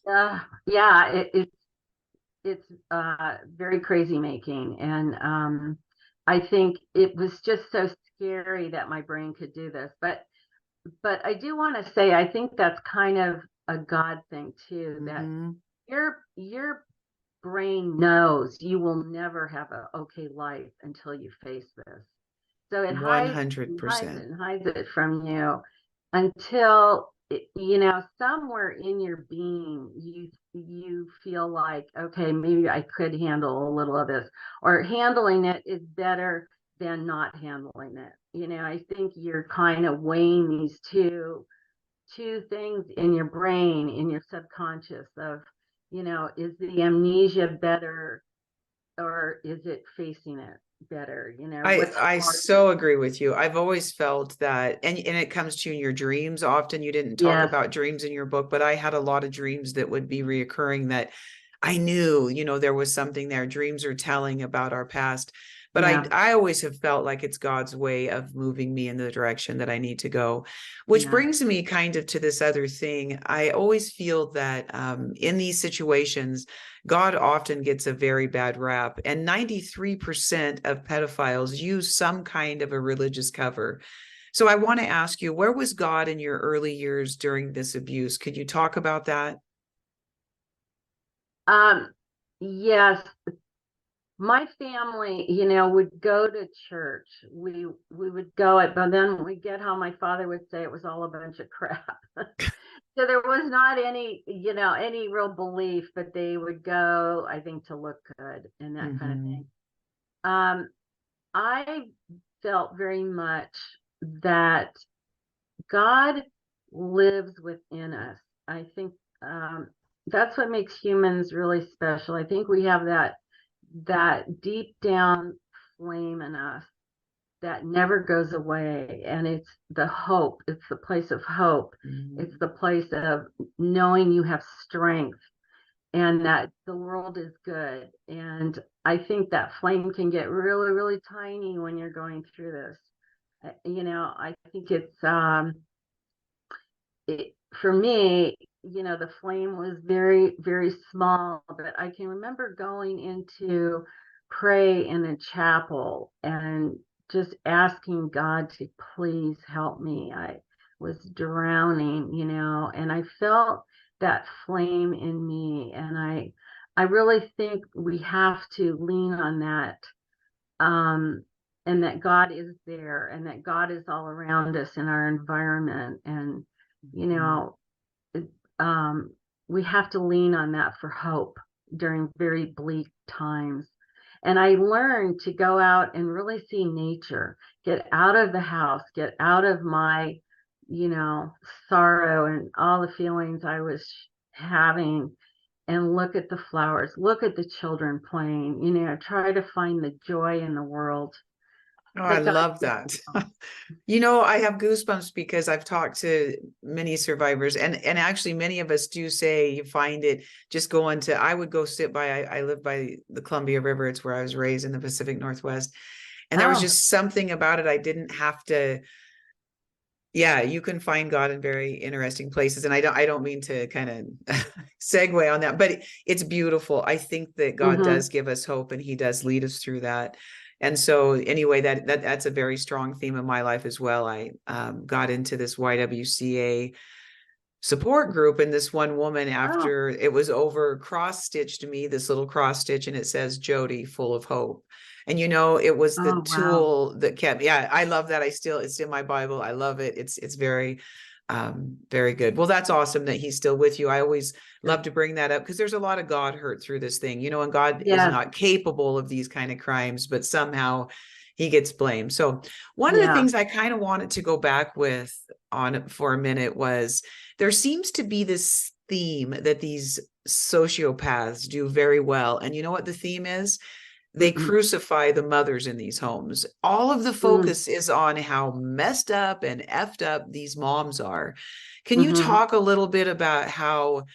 Yeah, it's very crazy making. And I think it was just so scary that my brain could do this. But I do want to say, I think that's kind of a God thing too, that Mm-hmm. your brain knows you will never have an okay life until you face this. So it hides and hides it 100%. and hides it from you until somewhere in your being you feel like, okay, maybe I could handle a little of this, or handling it is better than not handling it. I think you're kind of weighing these two things in your brain, in your subconscious of, is the amnesia better or is it facing it better? I What's I harder? so agree with you. I've always felt that, and it comes to you in your dreams. Often you didn't talk Yes. about dreams in your book, but I had a lot of dreams that would be reoccurring that I knew, there was something there. Dreams are telling about our past. But I Yeah. I always have felt like it's God's way of moving me in the direction that I need to go, which Yeah. brings me kind of to this other thing. I always feel that in these situations, God often gets a very bad rap, and 93% of pedophiles use some kind of a religious cover. So I want to ask you, where was God in your early years during this abuse? Could you talk about that? Um, yes, my family, would go to church. We would go it, but then when we get home, my father would say it was all a bunch of crap. So there was not any real belief, but they would go, I think, to look good and that kind of thing. Mm-hmm. Um, I felt very much that God lives within us. I think that's what makes humans really special. I think we have that deep down flame in us that never goes away, and it's the hope. It's the place of hope. It's Mm-hmm. the place of knowing you have strength and that the world is good. And I think that flame can get really, really tiny when you're going through this. I think it's for me, the flame was very, very small, but I can remember going into pray in a chapel and just asking God to please help me. I was drowning, and I felt that flame in me. And I really think we have to lean on that, and that God is there, and that God is all around us in our environment. And, you know, um, we have to lean on that for hope during very bleak times. And I learned to go out and really see nature, get out of the house, get out of my, sorrow and all the feelings I was having, and look at the flowers, look at the children playing, try to find the joy in the world Oh, I that God love gives that. us. I have goosebumps because I've talked to many survivors, and actually many of us do say you find it just going to, I would go sit by, I live by the Columbia River. It's where I was raised in the Pacific Northwest. And there was Oh, just something about it. I didn't have to, yeah, you can find God in very interesting places. And I don't mean to kind of segue on that, but it's beautiful. I think that God mm-hmm. does give us hope, and he does lead us through that. And so anyway, that's a very strong theme in my life as well. I got into this YWCA support group, and this one woman, Oh, after it was over, cross stitched me this little cross stitch, and it says Jody, full of hope. And it was the oh, wow. tool that kept, yeah, I love that. It's in my Bible. I love it. It's very very good. Well, that's awesome that he's still with you. I always love to bring that up because there's a lot of God hurt through this thing, and God is Yes. not capable of these kind of crimes, but somehow he gets blamed. So one of the Yeah. things I kind of wanted to go back with on for a minute was, there seems to be this theme that these sociopaths do very well. And you know what the theme is? They Mm-mm. crucify the mothers in these homes. All of the Mm. focus is on how messed up and effed up these moms are. Can you Mm-hmm. talk a little bit about how,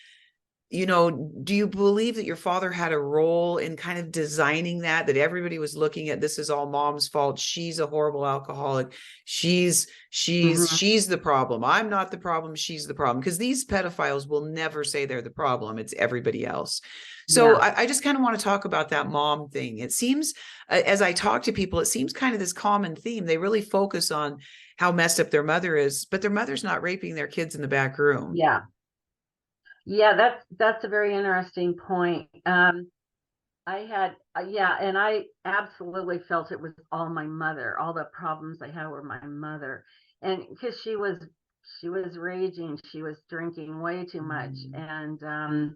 do you believe that your father had a role in kind of designing that everybody was looking at, this is all mom's fault, she's a horrible alcoholic, she's Mm-hmm. she's the problem, I'm not the problem, she's the problem? Because these pedophiles will never say they're the problem, it's everybody else. So Yeah. I just kind of want to talk about that mom thing. It seems, as I talk to people, it seems kind of this common theme. They really focus on how messed up their mother is, but their mother's not raping their kids in the back room. Yeah. Yeah, that's a very interesting point. I had, yeah, and I absolutely felt it was all my mother. All the problems I had were my mother, and because she was raging, she was drinking way too much, Mm,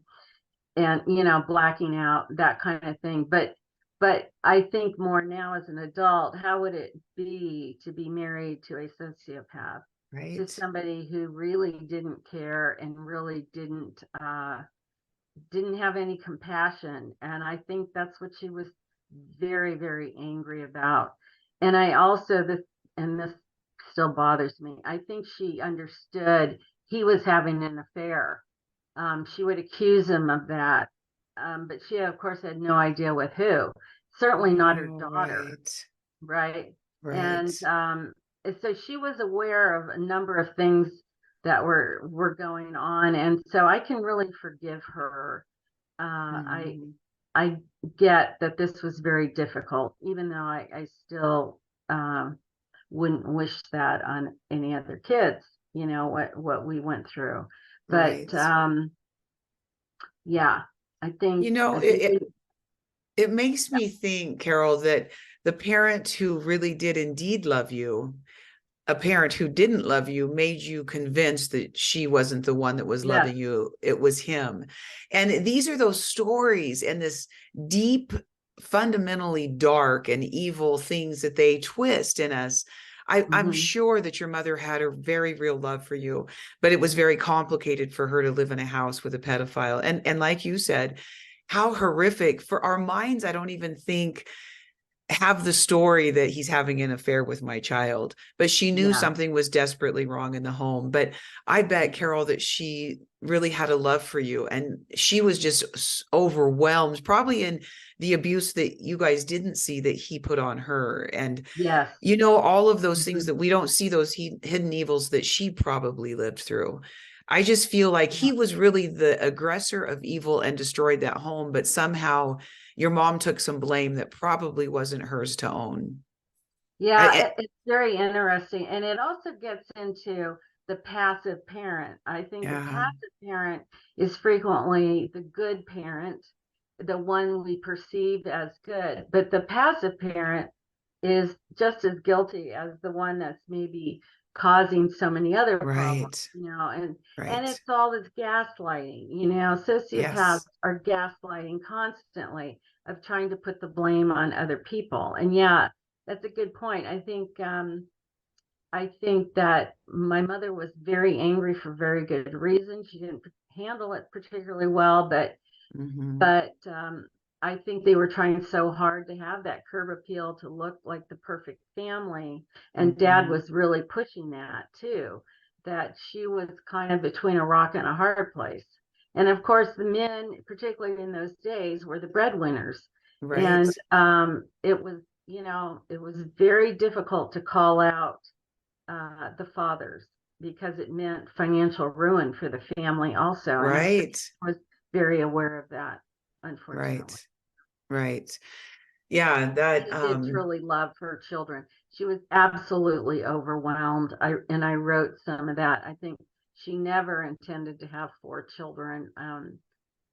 and blacking out, that kind of thing. But I think more now as an adult, how would it be to be married to a sociopath, to right. somebody who really didn't care and really didn't have any compassion? And I think that's what she was very, very angry about. And I also, this still bothers me, I think she understood he was having an affair. She would accuse him of that. But she, of course, had no idea with who. Certainly not her Oh, daughter, right. right? Right. And so she was aware of a number of things that were going on, and so I can really forgive her. Uh, I Mm, I get that this was very difficult, even though I still wouldn't wish that on any other kids. What we went through, but right. yeah, I think You know, I think it, we, it it makes me think, Carol, that the parent who really did indeed love you, a parent who didn't love you, made you convinced that she wasn't the one that was yes. loving you, it was him. And these are those stories and this deep, fundamentally dark and evil things that they twist in us. I'm Mm-hmm. sure that your mother had a very real love for you, but it was very complicated for her to live in a house with a pedophile. And like you said, how horrific for our minds. I don't even think have the story that he's having an affair with my child, but she knew Yeah. something was desperately wrong in the home. But I bet, Carol, that she really had a love for you, and she was just overwhelmed, probably in the abuse that you guys didn't see that he put on her. And Yes. all of those things Mhm. that we don't see, those hidden evils that she probably lived through. I just feel like Yeah. he was really the aggressor of evil and destroyed that home, but somehow your mom took some blame that probably wasn't hers to own. Yeah, it's very interesting. And it also gets into the passive parent. I think the Yeah, passive parent is frequently the good parent, the one we perceive as good. But the passive parent is just as guilty as the one that's maybe causing so many other problems, right, and right. it's all this gaslighting. Sociopaths Yes, are gaslighting constantly of trying to put the blame on other people. And yeah, that's a good point. I think that my mother was very angry for very good reason. She didn't handle it particularly well, but mm-hmm. but I think they were trying so hard to have that curb appeal to look like the perfect family, and Dad Mm-hmm. was really pushing that too. That she was kind of between a rock and a hard place. And of course, the men, particularly in those days, were the breadwinners, Right, and it was very difficult to call out the fathers because it meant financial ruin for the family also. And I'm sure right, she was very aware of that, right, unfortunately. right. Yeah, that She did truly love her children. She was absolutely overwhelmed. I wrote some of that. I think she never intended to have 4 children.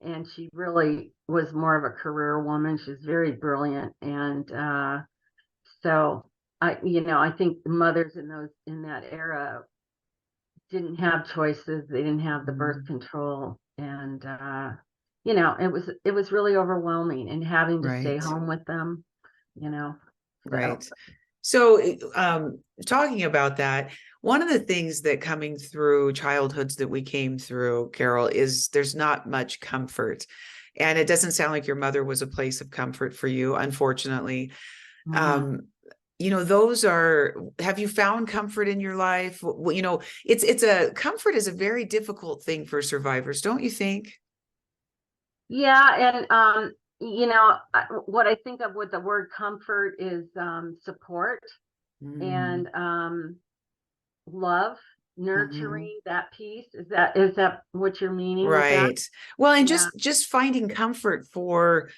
And she really was more of a career woman. She's very brilliant. And so I think the mothers in that era didn't have choices. They didn't have the birth mhm, control, and it was really overwhelming, and having to stay right, home with them. You know, so right. So, talking about that, one of the things that coming through childhoods that we came through, Carol, is there's not much comfort. And it doesn't sound like your mother was a place of comfort for you, unfortunately. mhm. Um, those are, have you found comfort in your life? Well, it's a comfort is a very difficult thing for survivors, don't you think? Yeah, and what I think of with the word comfort is support Mm, and love, mhm. nurturing that piece. Is that what you're meaning with that? Right. Well, and Yeah. just finding comfort for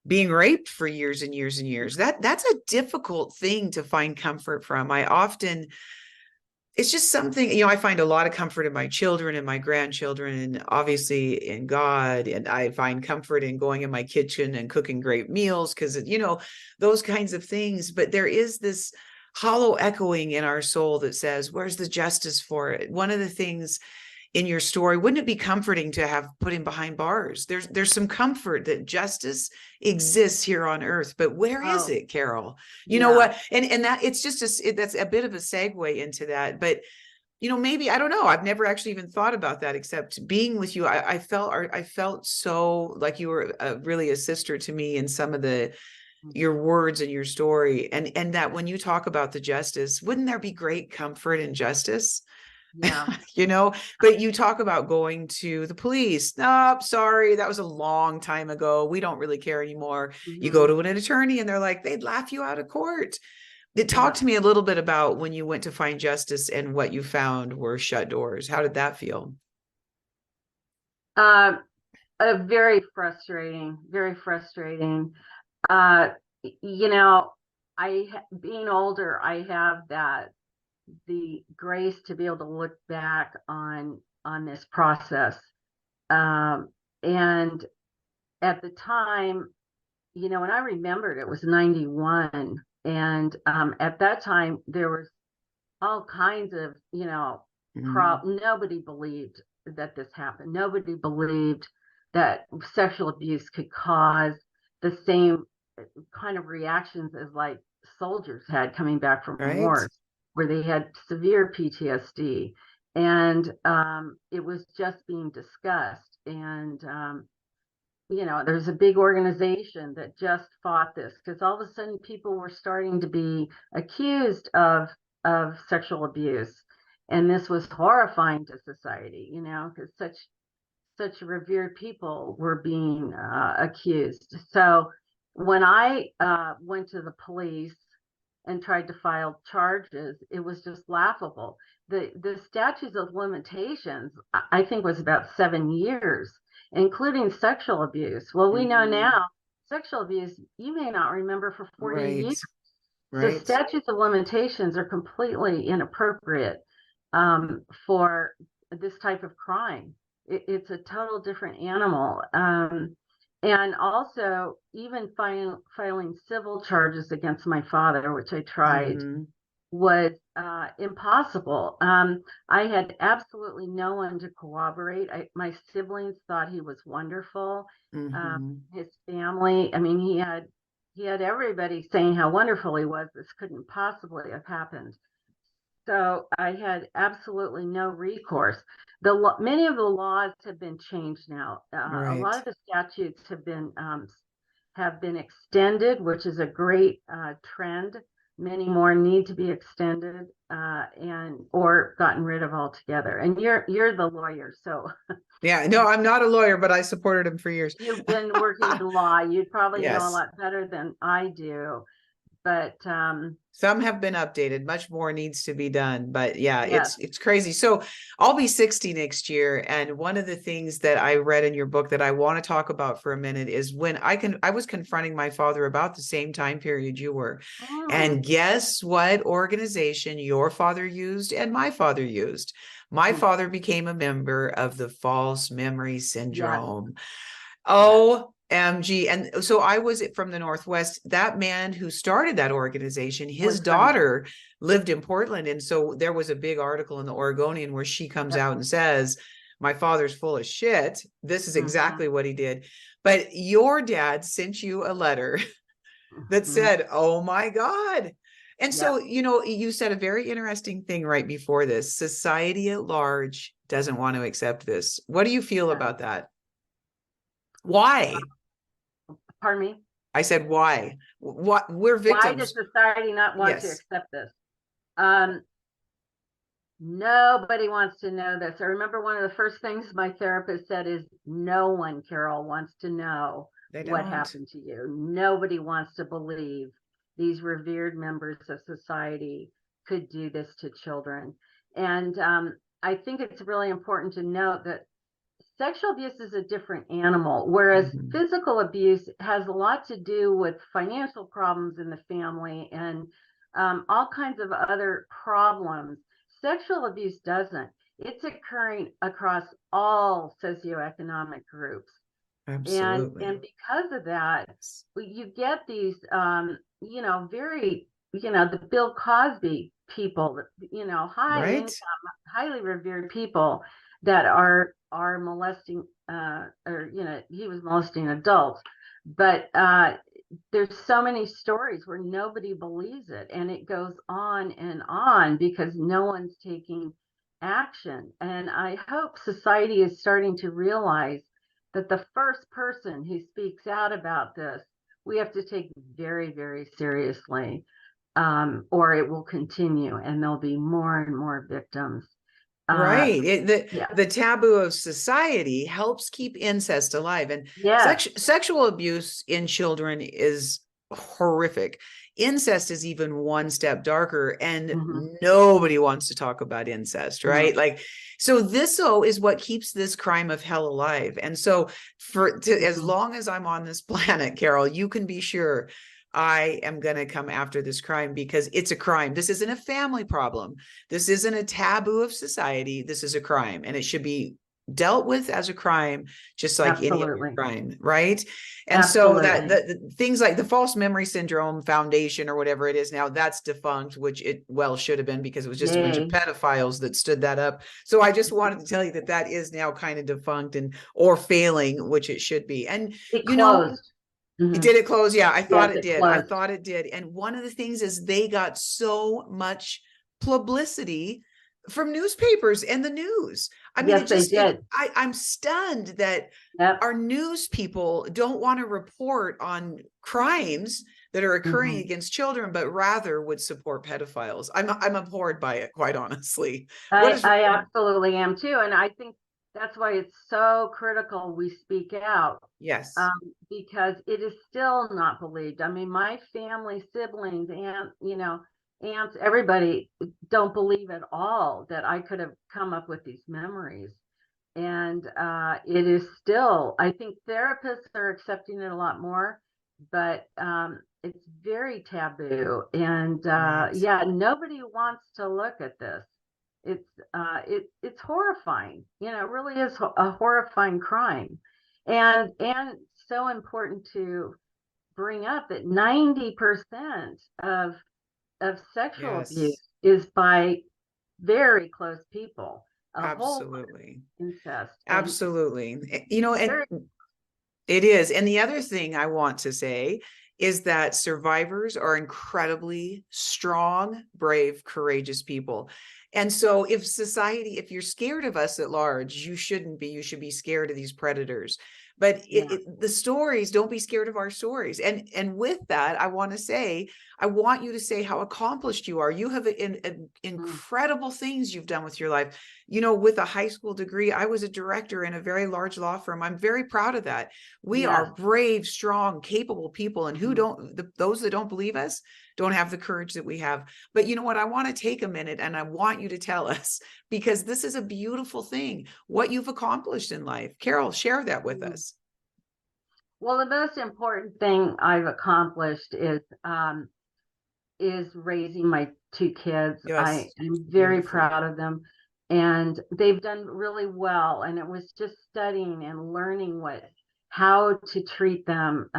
being raped for years and years and years. That's a difficult thing to find comfort from. I often it's just something, I find a lot of comfort in my children and my grandchildren and obviously in God. And I find comfort in going in my kitchen and cooking great meals because, those kinds of things. But there is this hollow echoing in our soul that says, where's the justice for it? One of the things in your story, wouldn't it be comforting to have put him behind bars? There's some comfort that justice exists here on earth, but where is Oh, it, Carol? You know yeah. what? And that it's just that's a bit of a segue into that, but maybe I don't know. I've never actually even thought about that, except being with you. I felt so like you were really a sister to me in some of your words and your story, and that when you talk about the justice, wouldn't there be great comfort in justice? Yeah. you know but you talk about going to the police. No, sorry, that was a long time ago, we don't really care anymore. You go Hmm. to an attorney and they're like, they'd laugh you out of court. Talk Yeah. to me a little bit about when you went to find justice and what you found were shut doors. How did that feel? Uh, very frustrating, very frustrating. Uh, you know, being older, I have the grace to be able to look back on this process. And at the time, when I remembered, it was 91, and at that time there was all kinds of, Mm, nobody believed that this happened. Nobody believed that sexual abuse could cause the same kind of reactions as like soldiers had coming back from right, wars, where they had severe PTSD. And it was just being discussed. And there's a big organization that just fought this, because all of a sudden people were starting to be accused of sexual abuse. And this was horrifying to society, because such revered people were being accused. So when I went to the police and tried to file charges, it was just laughable. The statutes of limitations, I think, was about 7 years, including sexual abuse. Well, we know now sexual abuse you may not remember for 40 Right. years. So Right. statutes of limitations are completely inappropriate for this type of crime. It's a total different animal. And also, even filing civil charges against my father, which I tried, Mhm. was impossible. I had absolutely no one to corroborate. My siblings thought he was wonderful. Mhm. His family, I mean, he had everybody saying how wonderful he was. This couldn't possibly have happened. So I had absolutely no recourse. Many of the laws have been changed now. A Right. lot of the statutes have been extended, which is a great trend. Many more need to be extended and or gotten rid of altogether. And you're the lawyer, so Yeah, no, I'm not a lawyer, but I supported him for years. you've been working in law. You'd probably know a Yes. lot better than I do. But Some have been updated. Much more needs to be done, but yeah, yes. it's crazy. So I'll be 60 next year, and one of the things that I read in your book that I want to talk about for a minute is when I was confronting my father about the same time period you were. Mm. And guess what organization your father used and my father used? My Mm. father became a member of the false memory Yes. syndrome. Yes. OMG. And so I was from the Northwest. That man who started that organization, his Was from there. daughter lived in Portland. And so there was a big article in the Oregonian where she comes Yep. out and says, my father's full of shit. This is Mm-hmm. exactly what he did. But your dad sent you a letter that Mm-hmm. said, oh my God. And so, Yep. you said a very interesting thing right before this. Society at large doesn't want to accept this. What do you feel Yeah. about that? Why? Pardon me? I said, why? What? We're Why does victims. society not want to Yes. accept this? Um, Nobody wants to know this. I remember one of the first things my therapist said is, no one, Carol, wants to know They what don't. happened to you. Nobody wants to believe these revered members of society could do this to children. And I think it's really important to note that sexual abuse is a different animal, whereas Mhm. physical abuse has a lot to do with financial problems in the family and all kinds of other problems. Sexual abuse doesn't. It's occurring across all socioeconomic groups. And Absolutely. because of that, Yes. you get these very the Bill Cosby people, high Right? income, highly revered people that are molesting or he was molesting adults. But there's so many stories where nobody believes it, and it goes on because no one's taking action. And I hope society is starting to realize that the first person who speaks out about this, we have to take very, very seriously, or it will continue and there'll be more and more victims. Uh, Right. yeah, The taboo of society helps keep incest alive. And yes, sexual abuse in children is horrific. Incest is even one step darker, and mm-hmm, nobody wants to talk about incest, mm-hmm, right? Like, so this is what keeps this crime of hell alive. And so, as mm-hmm, long as I'm on this planet, Carol, you can be sure I am going to come after this crime because it's a crime. This isn't a family problem. This isn't a taboo of society. This is a crime, and it should be dealt with as a crime, just like any other absolutely, crime, right? And so that absolutely, the things like the false memory syndrome foundation or whatever it is now, that's defunct, which it well should have been because it was just a bunch of yay, pedophiles that stood that up. So I just wanted to tell you that that is now kind of defunct and or failing, which it should be. And it you know, closed. Mm-hmm. did it close? Yeah, I thought Yes, it it did. I closed. thought it did. And one of the things is they got so much publicity from newspapers and the news. I mean, Yes, they did. I'm stunned that Yep. our news people don't want to report on crimes that are occurring Mhm. against children, but rather would support pedophiles. I'm abhorred by it, quite honestly. What I is I wrong? absolutely am too, and I think that's why it's so critical we speak out, Yes, um, because it is still not believed. I mean, my family, siblings, aunts, everybody don't believe at all that I could have come up with these memories. And it is still, I think therapists are accepting it a lot more, but it's very taboo. And right. yeah, nobody wants to look at this. It's horrifying. It really is a horrifying crime, and so important to bring up that 90% of sexual abuse Yes, is by very close people, a whole absolutely. incest, and Absolutely. And very it is. And the other thing I want to say is that survivors are incredibly strong, brave, courageous people. And so if you're scared of us at large, you shouldn't be. You should be scared of these predators. But yeah. the stories, don't be scared of our stories. And with that, I want you to say how accomplished you are. You have Mm. incredible things you've done with your life. With a high school degree, I was a director in a very large law firm. I'm very proud of that. We are Yes. brave, strong, capable people, and Mhm. those that don't believe us don't have the courage that we have. But you know what? I want to take a minute and I want you to tell us, because this is a beautiful thing, what you've accomplished in life. Carol, share that with Mhm. us. Well, the most important thing I've accomplished is raising my two kids. I Yes, am very beautiful. proud of them, and they've done really well. And it was just studying and learning how to treat them.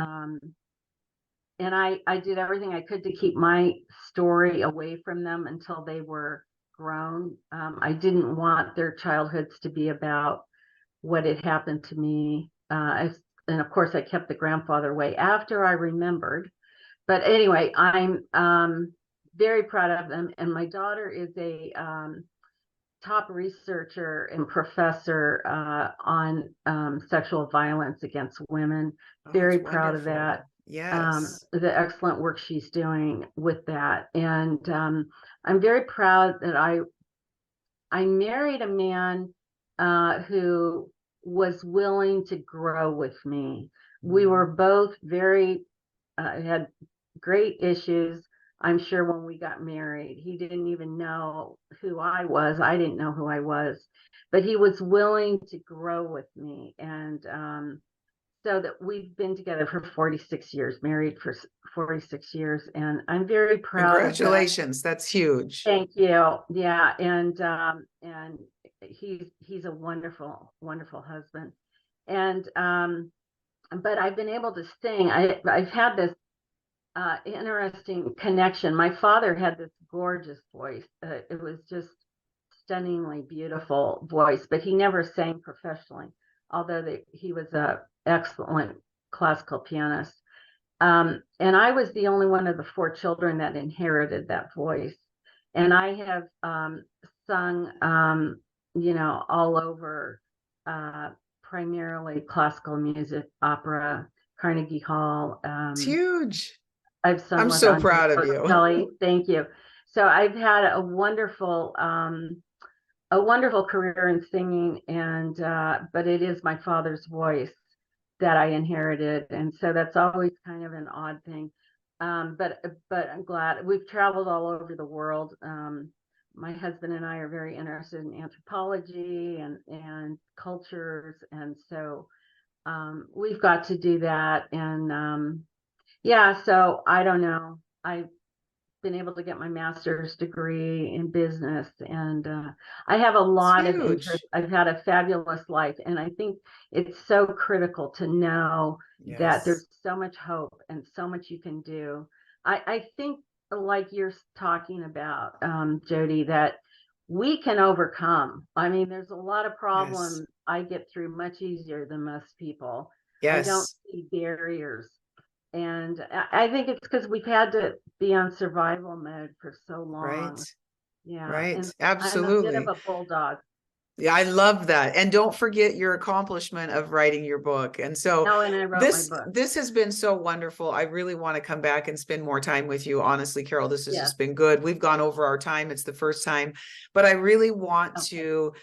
And I did everything I could to keep my story away from them until they were grown. I didn't want their childhoods to be about what had happened to me. And of course, I kept the grandfather away after I remembered. But anyway, I'm very proud of them. And my daughter is a top researcher and professor on sexual violence against women. Oh, Very that's proud of that. wonderful. Yes. The excellent work she's doing with that. And I'm very proud that I married a man who was willing to grow with me. We were Mhm. both very had great issues. I'm sure when we got married, he didn't even know who I was. I didn't know who I was, but he was willing to grow with me, and so that we've been together for 46 years, married for 46 years, and I'm very proud of that. Congratulations. That's huge. Thank you. Yeah, and he's a wonderful, wonderful husband. And but I've been able to sing. I've had this interesting connection. My father had this gorgeous voice. It was just stunningly beautiful voice, but he never sang professionally, although he was a excellent classical pianist. And I was the only one of the four children that inherited that voice. And I have sung, all over, uh, primarily classical music, opera, Carnegie Hall. It's huge. I've sung I'm with so Andre proud of you. Bocelli. Thank you. So I've had a wonderful career in singing, and but it is my father's voice that I inherited, and so that's always kind of an odd thing. But I'm glad we've traveled all over the world. My husband and I are very interested in anthropology and cultures, and so we've got to do that. And yeah, so I don't know. I've been able to get my master's degree in business, and I have a It's lot of interest. huge. I've had a fabulous life, and I think it's so critical to know that Yes. there's so much hope and so much you can do. I think, like you're talking about, Jody, that we can overcome. I mean, there's a lot of Yes. problems I get through much easier than most people. I don't Yes. see barriers, and I think it's because we've had to be on survival mode for so Right. long. Yeah. Right. And I'm a bit of Absolutely. a bulldog. Yeah, I love that. And don't forget your accomplishment of writing your book. And so Oh, and I wrote my book. this has been so wonderful. I really want to come back and spend more time with you. Honestly, Carol, this has Yes. just been good. We've gone over our time. It's the first time, but I really want Okay. to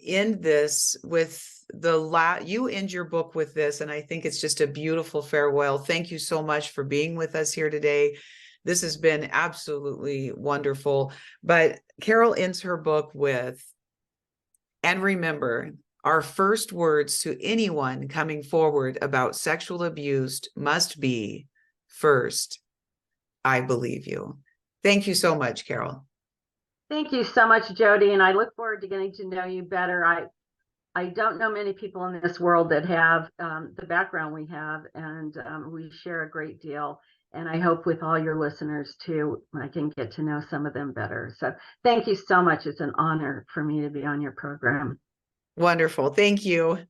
end this with you end your book with this, and I think it's just a beautiful farewell. Thank you so much for being with us here today. This has been absolutely wonderful. But Carol ends her book with, and remember, our first words to anyone coming forward about sexual abuse must be, first, I believe you. Thank you so much, Carol. Thank you so much, Jody. And I look forward to getting to know you better. I don't know many people in this world that have the background we have, and we share a great deal. And I hope with all your listeners too, I can get to know some of them better. So thank you so much. It's an honor for me to be on your program. Wonderful. Thank you.